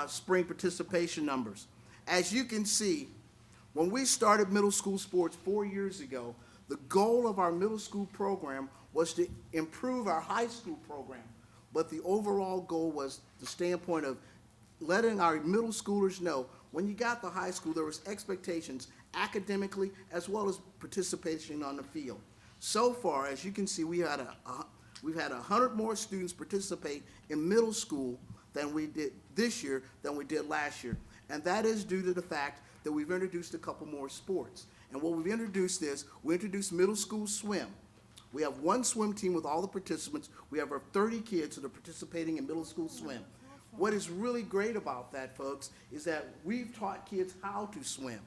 spring participation numbers. As you can see, when we started middle school sports 4 years ago, the goal of our middle school program was to improve our high school program. But the overall goal was the standpoint of letting our middle schoolers know when you got to high school, there was expectations academically as well as participation on the field. So far, as you can see, we've had 100 more students participate in middle school than we did this year than we did last year. And that is due to the fact that we've introduced a couple more sports. And what we've introduced is, we introduced middle school swim. We have one swim team with all the participants. We have our 30 kids that are participating in middle school swim. What is really great about that, folks, is that we've taught kids how to swim.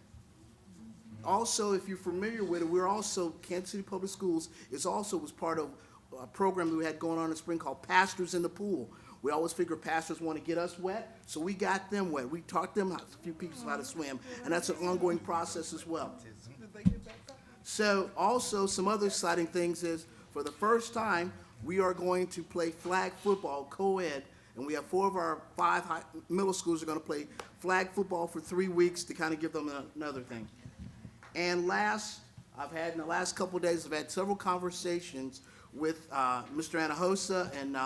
Also, if you're familiar with it, we're also, Kansas City Public Schools was part of a program that we had going on in the spring called Pastors in the Pool. We always figure pastors want to get us wet, so we got them wet. We taught them a few people how to swim, and that's an ongoing process as well. So also, some other exciting things is, for the first time, we are going to play flag football co-ed, and we have 4 of our 5 middle schools are going to play flag football for 3 weeks to kind of give them another thing. And last, in the last couple of days, I've had several conversations with Mr. Anahosa and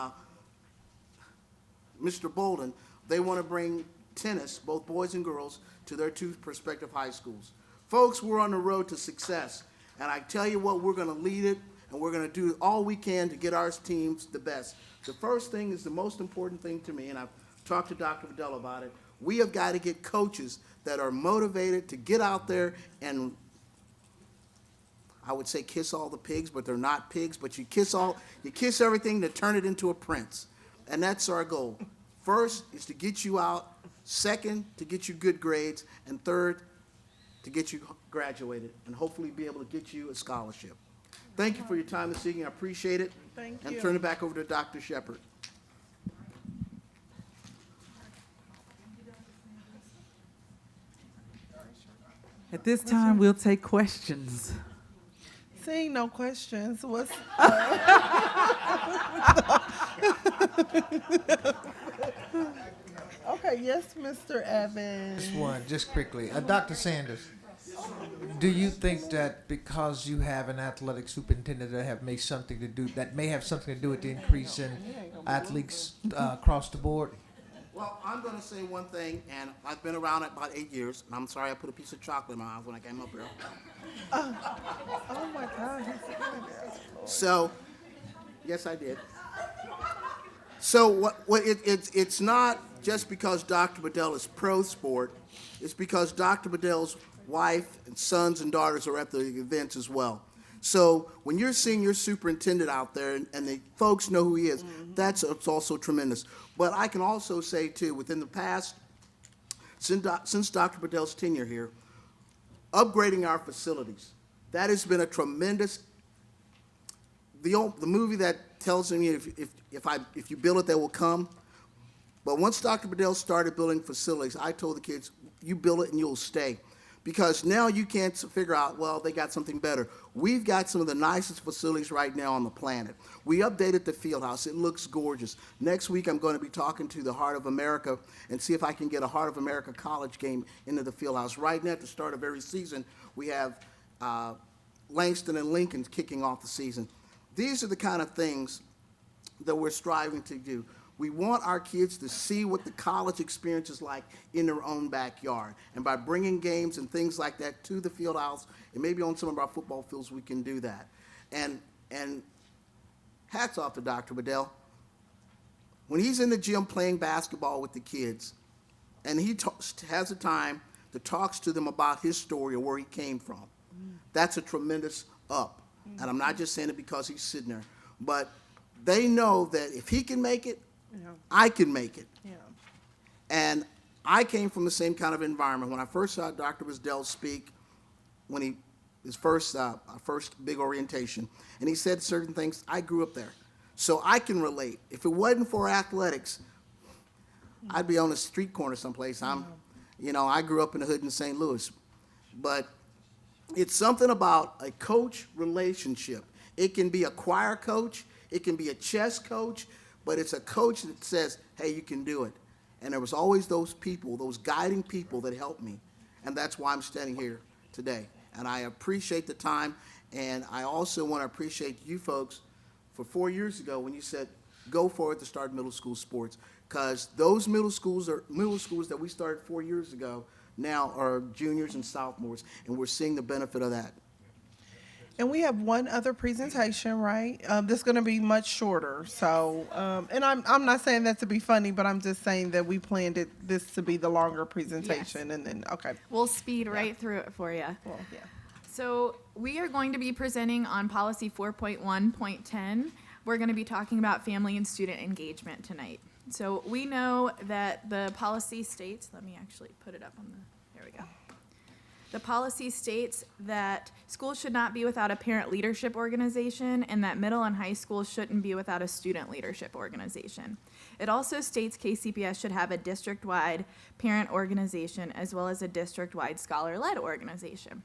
Mr. Bolden. They want to bring tennis, both boys and girls, to their 2 prospective high schools. Folks, we're on the road to success, and I tell you what, we're going to lead it, and we're going to do all we can to get our teams the best. The first thing is the most important thing to me, and I've talked to Dr. Vidal about it. We have got to get coaches that are motivated to get out there and, I would say, kiss all the pigs, but they're not pigs, but you kiss everything to turn it into a prince. And that's our goal. First is to get you out. Second, to get you good grades. And third, to get you graduated and hopefully be able to get you a scholarship. Thank you for your time this evening. I appreciate it. Thank you. And turn it back over to Dr. Shepard. At this time, we'll take questions. Seeing no questions, what's okay? Yes, Mr. Evans. Just one, just quickly. Dr. Sanders, do you think that because you have an athletic superintendent that may have something to do with the increase in athletes across the board? Well, I'm going to say one thing, and I've been around it about 8 years, and I'm sorry I put a piece of chocolate in my mouth when I came up here. Oh my God. So, yes, I did. So it's not just because Dr. Bedell is pro sport. It's because Dr. Bedell's wife and sons and daughters are at the events as well. So when you're seeing your superintendent out there and the folks know who he is, it's also tremendous. But I can also say, too, within the past, since Dr. Bedell's tenure here, upgrading our facilities, that has been a tremendous, the movie that tells me if you build it, they will come. But once Dr. Bedell started building facilities, I told the kids, you build it and you'll stay. Because now you can't figure out, well, they got something better. We've got some of the nicest facilities right now on the planet. We updated the field house. It looks gorgeous. Next week, I'm going to be talking to the Heart of America and see if I can get a Heart of America college game into the field house. Right now, at the start of every season, we have Langston and Lincoln kicking off the season. These are the kind of things that we're striving to do. We want our kids to see what the college experience is like in their own backyard. And by bringing games and things like that to the field house, and maybe on some of our football fields, we can do that. And hats off to Dr. Bedell. When he's in the gym playing basketball with the kids, and he has a time that talks to them about his story or where he came from, that's a tremendous up. And I'm not just saying it because he's sitting there, but they know that if he can make it, I can make it. Yeah. And I came from the same kind of environment. When I first saw Dr. Bedell speak, his first big orientation, and he said certain things, I grew up there. So I can relate. If it wasn't for athletics, I'd be on a street corner someplace. I grew up in the hood in St. Louis. But it's something about a coach relationship. It can be a choir coach, it can be a chess coach, but it's a coach that says, hey, you can do it. And there was always those people, those guiding people that helped me. And that's why I'm standing here today. And I appreciate the time. And I also want to appreciate you folks for 4 years ago when you said, go for it to start middle school sports. Because those middle schools that we started 4 years ago now are juniors and sophomores, and we're seeing the benefit of that. And we have one other presentation, right? That's going to be much shorter. So, and I'm not saying that to be funny, but I'm just saying that we planned this to be the longer presentation. Yes. And then, okay. We'll speed right through it for you. Well, yeah. So we are going to be presenting on policy 4.1.10. We're going to be talking about family and student engagement tonight. So we know that the policy states, let me actually put it up on there we go. The policy states that schools should not be without a parent leadership organization and that middle and high schools shouldn't be without a student leadership organization. It also states KCPS should have a district-wide parent organization as well as a district-wide scholar-led organization.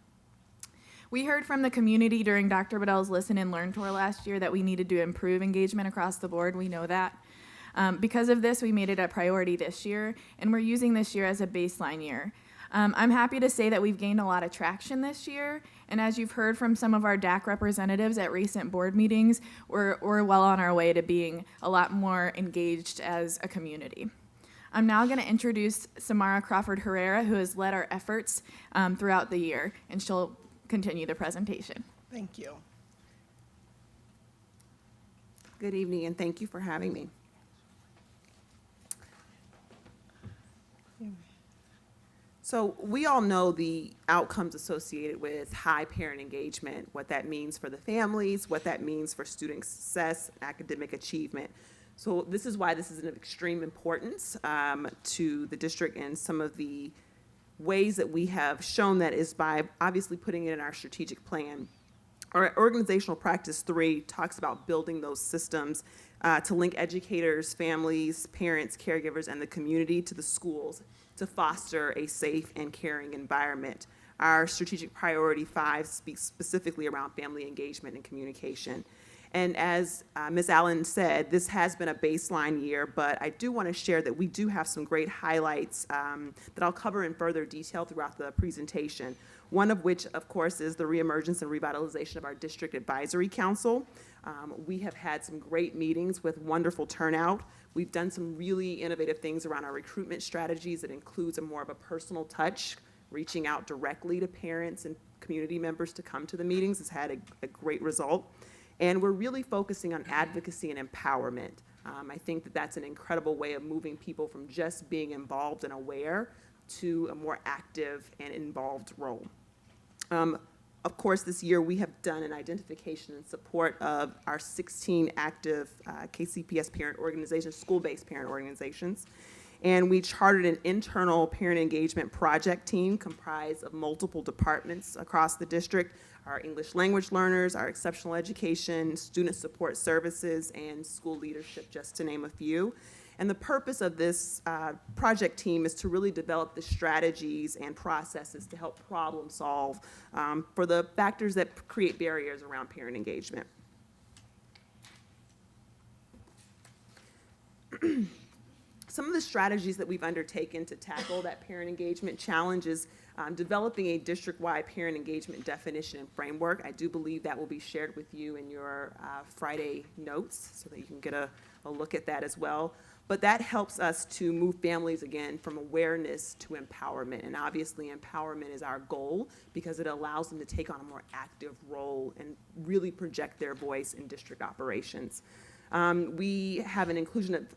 We heard from the community during Dr. Bedell's Listen and Learn tour last year that we needed to improve engagement across the board. We know that. Because of this, we made it a priority this year, and we're using this year as a baseline year. I'm happy to say that we've gained a lot of traction this year, and as you've heard from some of our DAC representatives at recent board meetings, we're well on our way to being a lot more engaged as a community. I'm now going to introduce Samara Crawford Herrera, who has led our efforts throughout the year, and she'll continue the presentation. Thank you. Good evening, and thank you for having me. So we all know the outcomes associated with high parent engagement, what that means for the families, what that means for student success, academic achievement. So this is why this is of extreme importance to the district, and some of the ways that we have shown that is by obviously putting it in our strategic plan. Our organizational practice 3 talks about building those systems to link educators, families, parents, caregivers, and the community to the schools to foster a safe and caring environment. Our strategic priority 5 speaks specifically around family engagement and communication. And as Ms. Allen said, this has been a baseline year, but I do want to share that we do have some great highlights that I'll cover in further detail throughout the presentation. One of which, of course, is the reemergence and revitalization of our District Advisory Council. We have had some great meetings with wonderful turnout. We've done some really innovative things around our recruitment strategies that includes a more of a personal touch, reaching out directly to parents and community members to come to the meetings has had a great result. And we're really focusing on advocacy and empowerment. I think that that's an incredible way of moving people from just being involved and aware to a more active and involved role. Of course, this year we have done an identification and support of our 16 active KCPS parent organizations, school-based parent organizations. And we chartered an internal parent engagement project team comprised of multiple departments across the district, our English language learners, our exceptional education, student support services, and school leadership, just to name a few. And the purpose of this project team is to really develop the strategies and processes to help problem solve for the factors that create barriers around parent engagement. Some of the strategies that we've undertaken to tackle that parent engagement challenge is developing a district-wide parent engagement definition and framework. I do believe that will be shared with you in your Friday notes so that you can get a look at that as well. But that helps us to move families, again, from awareness to empowerment. And obviously, empowerment is our goal because it allows them to take on a more active role and really project their voice in district operations. We have an inclusion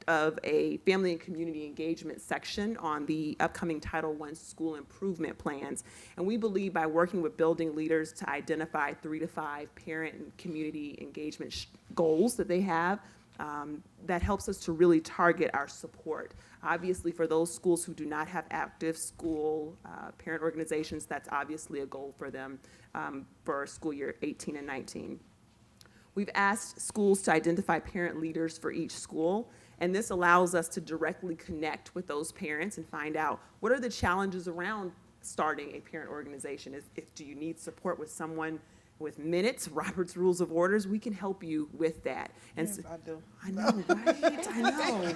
of a family and community engagement section on the upcoming Title I school improvement plans. And we believe by working with building leaders to identify 3 to 5 parent and community engagement goals that they have, that helps us to really target our support. Obviously, for those schools who do not have active school parent organizations, that's obviously a goal for them for school year 18 and 19. We've asked schools to identify parent leaders for each school, And this allows us to directly connect with those parents and find out what are the challenges around starting a parent organization. Do you need support with someone with minutes, Robert's Rules of Orders? We can help you with that. And Yes, I do. I know, right? I know.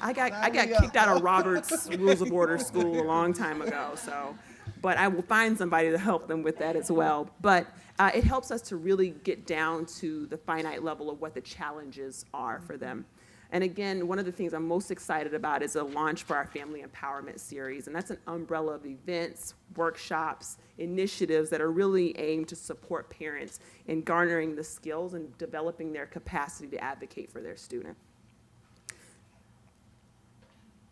I got kicked out of Robert's Rules of Order school a long time ago, so, but I will find somebody to help them with that as well. But it helps us to really get down to the finite level of what the challenges are for them. And again, one of the things I'm most excited about is a launch for our Family Empowerment Series, and that's an umbrella of events, workshops, initiatives that are really aimed to support parents in garnering the skills and developing their capacity to advocate for their student.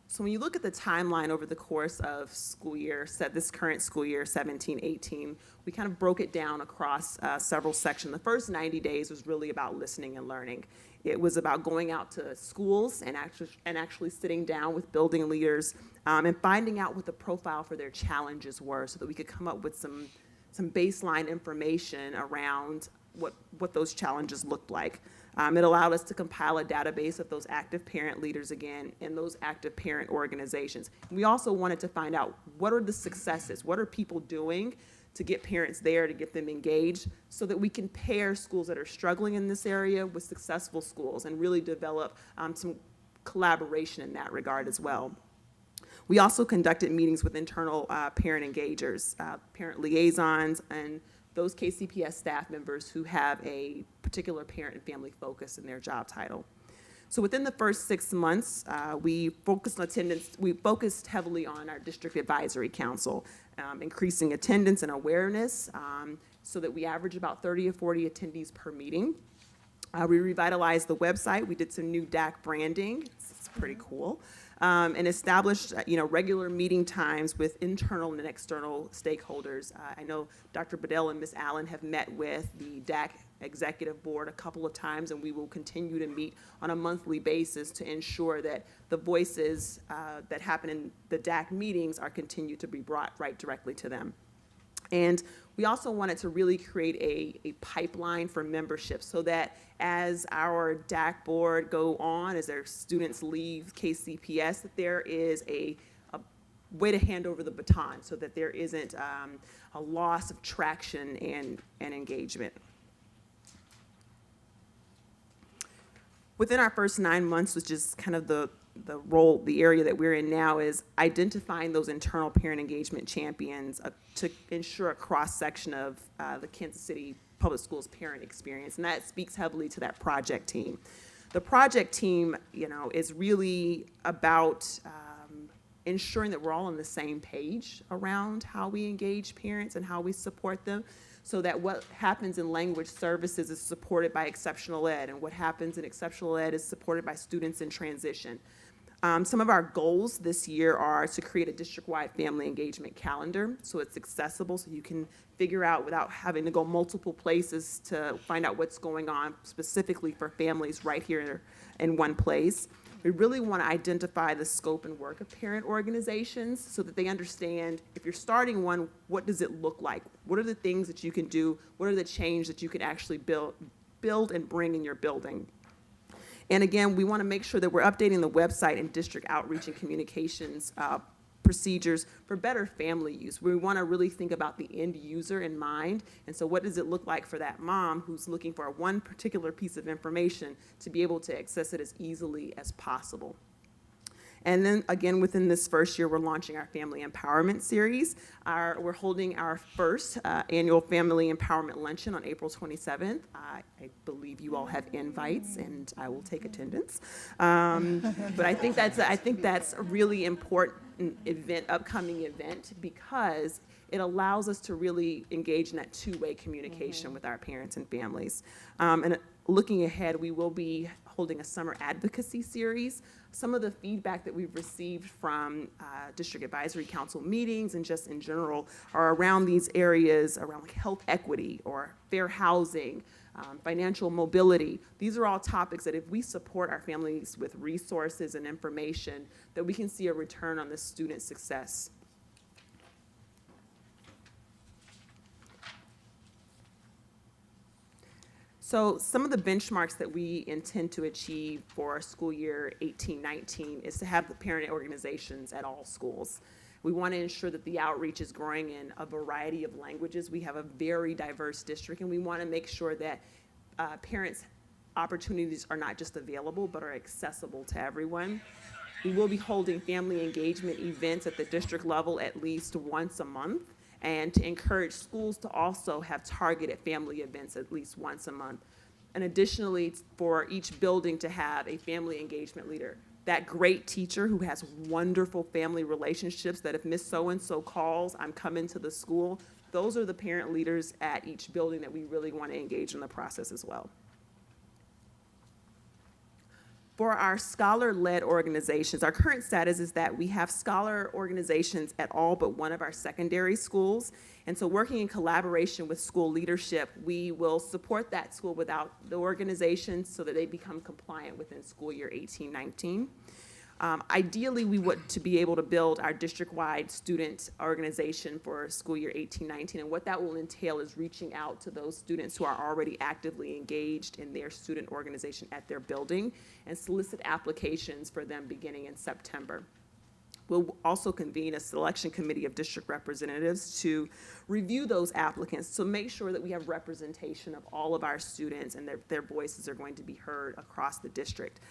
So when you look at the timeline over the course of school year, this current school year, 17-18, we kind of broke it down across several sections. The first 90 days was really about listening and learning. It was about going out to schools and actually sitting down with building leaders and finding out what the profile for their challenges were so that we could come up with some baseline information around what those challenges looked like. It allowed us to compile a database of those active parent leaders again and those active parent organizations. We also wanted to find out what are the successes, what are people doing to get parents there, to get them engaged, so that we can pair schools that are struggling in this area with successful schools and really develop some collaboration in that regard as well. We also conducted meetings with internal parent engagers, parent liaisons, and those KCPS staff members who have a particular parent and family focus in their job title. So within the first 6 months, we focused on attendance. We focused heavily on our district advisory council, increasing attendance and awareness so that we average about 30 or 40 attendees per meeting. We revitalized the website. We did some new DAC branding. It's pretty cool. And established, regular meeting times with internal and external stakeholders. I know Dr. Bedell and Ms. Allen have met with the DAC executive board a couple of times, and we will continue to meet on a monthly basis to ensure that the voices that happen in the DAC meetings are continued to be brought right directly to them. And we also wanted to really create a pipeline for membership so that as our DAC board go on, as their students leave KCPS, that there is a way to hand over the baton so that there isn't a loss of traction and engagement. Within our first 9 months, which is kind of the area that we're in now, is identifying those internal parent engagement champions to ensure a cross-section of the Kansas City Public Schools parent experience, and that speaks heavily to that project team. The project team, is really about ensuring that we're all on the same page around how we engage parents and how we support them, so that what happens in language services is supported by exceptional ed, and what happens in exceptional ed is supported by students in transition. Some of our goals this year are to create a district-wide family engagement calendar so it's accessible, so you can figure out without having to go multiple places to find out what's going on specifically for families right here in one place. We really want to identify the scope and work of parent organizations so that they understand, if you're starting one, what does it look like? What are the things that you can do? What are the change that you can actually build and bring in your building? And again, we want to make sure that we're updating the website and district outreach and communications procedures for better family use. We want to really think about the end user in mind. And so what does it look like for that mom who's looking for one particular piece of information to be able to access it as easily as possible? And then again, within this first year, we're launching our Family Empowerment Series. We're holding our first annual Family Empowerment Luncheon on April 27th. I believe you all have invites, and I will take attendance. But I think that's a really important upcoming event, because it allows us to really engage in that two-way communication with our parents and families. And looking ahead, we will be holding a summer advocacy series. Some of the feedback that we've received from district advisory council meetings and just in general are around these areas around like health equity or fair housing, financial mobility. These are all topics that if we support our families with resources and information, that we can see a return on the student success. So some of the benchmarks that we intend to achieve for school year 18-19 is to have the parent organizations at all schools. We want to ensure that the outreach is growing in a variety of languages. We have a very diverse district, and we want to make sure that parents' opportunities are not just available, but are accessible to everyone. We will be holding family engagement events at the district level at least once a month, and to encourage schools to also have targeted family events at least once a month. And additionally, for each building to have a family engagement leader. That great teacher who has wonderful family relationships, that if Miss So-and-so calls, I'm coming to the school. Those are the parent leaders at each building that we really want to engage in the process as well. For our scholar-led organizations, our current status is that we have scholar organizations at all but one of our secondary schools. And so working in collaboration with school leadership, we will support that school without the organization so that they become compliant within school year 18-19. Ideally, we want to be able to build our district-wide student organization for school year 18-19, and what that will entail is reaching out to those students who are already actively engaged in their student organization at their building and solicit applications for them beginning in September. We'll also convene a selection committee of district representatives to review those applicants to make sure that we have representation of all of our students and their voices are going to be heard across the district.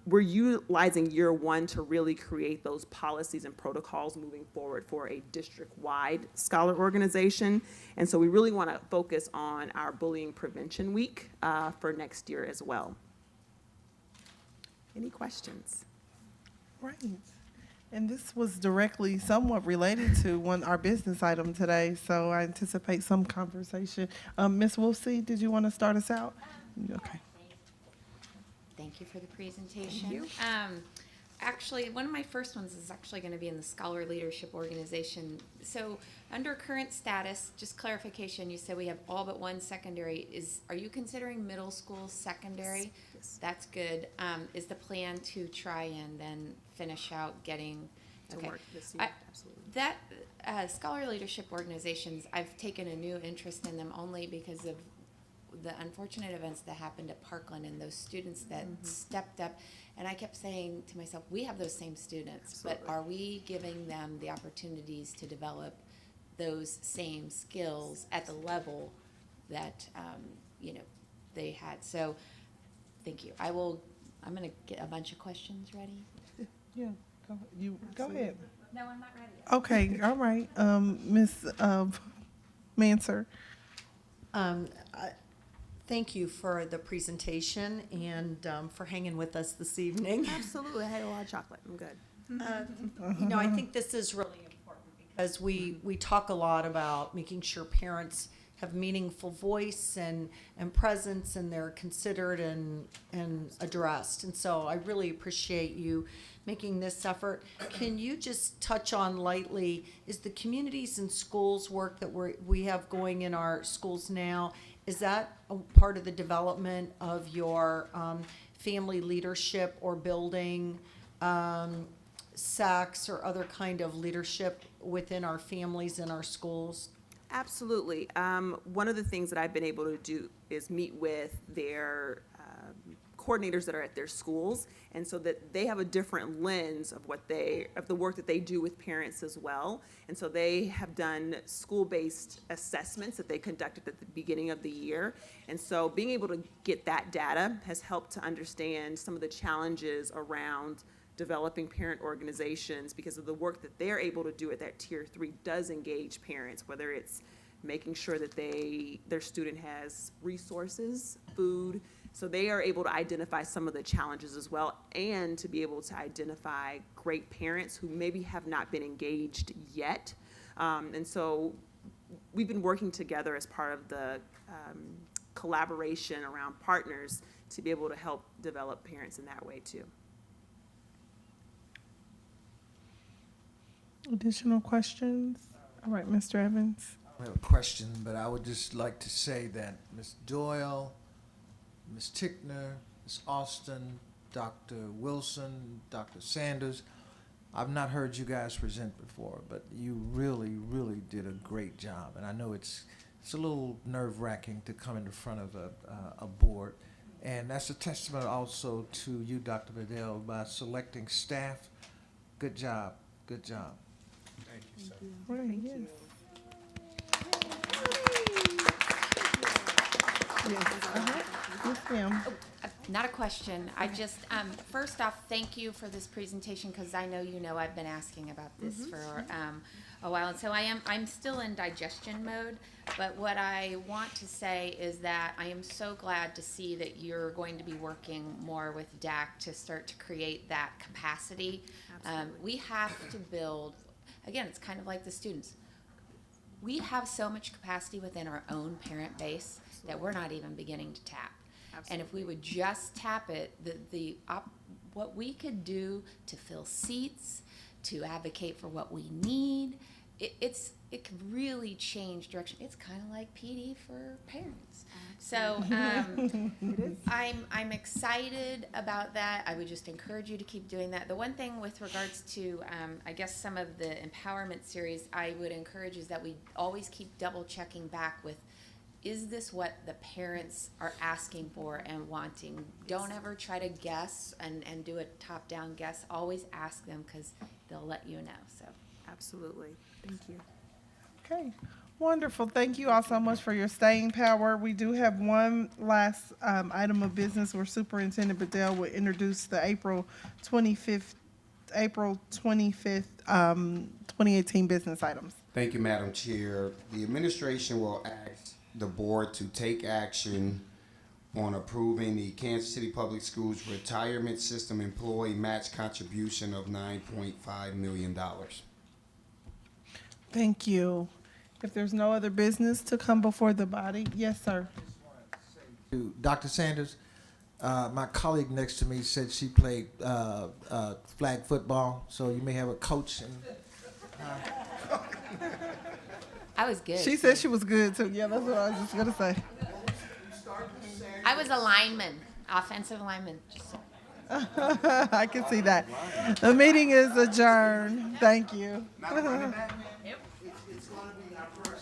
We're utilizing year one to really create those policies and protocols moving forward for a district-wide scholar organization. And so we really want to focus on our bullying prevention week for next year as well. Any questions? Right. And this was directly somewhat related to our business item today, so I anticipate some conversation. Ms. Wolfsey, did you want to start us out? Okay. Thank you for the presentation. Actually, one of my first ones is actually going to be in the Scholar Leadership Organization. So under current status, just clarification, you said we have all but one secondary. Are you considering middle school secondary? Yes. That's good. Is the plan to try and then finish out getting To okay. work this year, absolutely. That Scholar Leadership Organizations, I've taken a new interest in them only because of the unfortunate events that happened at Parkland and those students that stepped up. And I kept saying to myself, we have those same students, but are we giving them the opportunities to develop those same skills at the level that, they had? So, thank you. I'm going to get a bunch of questions ready. Yeah, go ahead. No, I'm not ready yet. Okay, all right. Ms. Manser. Thank you for the presentation and for hanging with us this evening. Absolutely, I had a lot of chocolate, I'm good. I think this is really important because we talk a lot about making sure parents have meaningful voice and presence and they're considered and addressed. And so I really appreciate you making this effort. Can you just touch on lightly, is the communities and schools work that we have going in our schools now, is that a part of the development of your family leadership or building SACs or other kind of leadership within our families and our schools? Absolutely. One of the things that I've been able to do is meet with their coordinators that are at their schools, and so that they have a different lens of the work that they do with parents as well. And so they have done school-based assessments that they conducted at the beginning of the year. And so being able to get that data has helped to understand some of the challenges around developing parent organizations, because of the work that they're able to do at that tier 3 does engage parents, whether it's making sure that their student has resources, food. So they are able to identify some of the challenges as well, and to be able to identify great parents who maybe have not been engaged yet. And so we've been working together as part of the collaboration around partners to be able to help develop parents in that way too. Additional questions? All right, Mr. Evans. I don't have a question, but I would just like to say that Ms. Doyle, Ms. Tickner, Ms. Austin, Dr. Wilson, Dr. Sanders, I've not heard you guys present before, but you really, really did a great job. And I know it's it's a little nerve-wracking to come in front of a board. And that's a testament also to you, Dr. Bedell, by selecting staff. Good job, good job. Thank you, sir. Right, yes. Yes, yes, ma'am. Not a question. I just, first off, thank you for this presentation, because I know you know I've been asking about this for a while. And so I'm still in digestion mode. But what I want to say is that I am so glad to see that you're going to be working more with DAC to start to create that capacity. We have to build, again, it's kind of like the students. We have so much capacity within our own parent base that we're not even beginning to tap. And if we would just tap it, what we could do to fill seats, to advocate for what we need, it could really change direction. It's kind of like PD for parents. So I'm excited about that. I would just encourage you to keep doing that. The one thing with regards to, I guess, some of the empowerment series, I would encourage is that we always keep double checking back with, is this what the parents are asking for and wanting? Don't ever try to guess and do a top-down guess. Always ask them, because they'll let you know. So Absolutely. Thank you. Okay, wonderful. Thank you all so much for your staying power. We do have one last item of business where Superintendent Bedell will introduce the April 25th, 2018 business items. Thank you, Madam Chair. The administration will ask the board to take action on approving the Kansas City Public Schools Retirement System Employee Match Contribution of $9.5 million. Thank you. If there's no other business to come before the body, yes, sir. To Dr. Sanders, my colleague next to me said she played flag football, so you may have a coach. I was good. She said she was good too. Yeah, that's what I was just gonna say. I was a lineman, offensive lineman. I can see that. The meeting is adjourned. Thank you. Not a running back, man?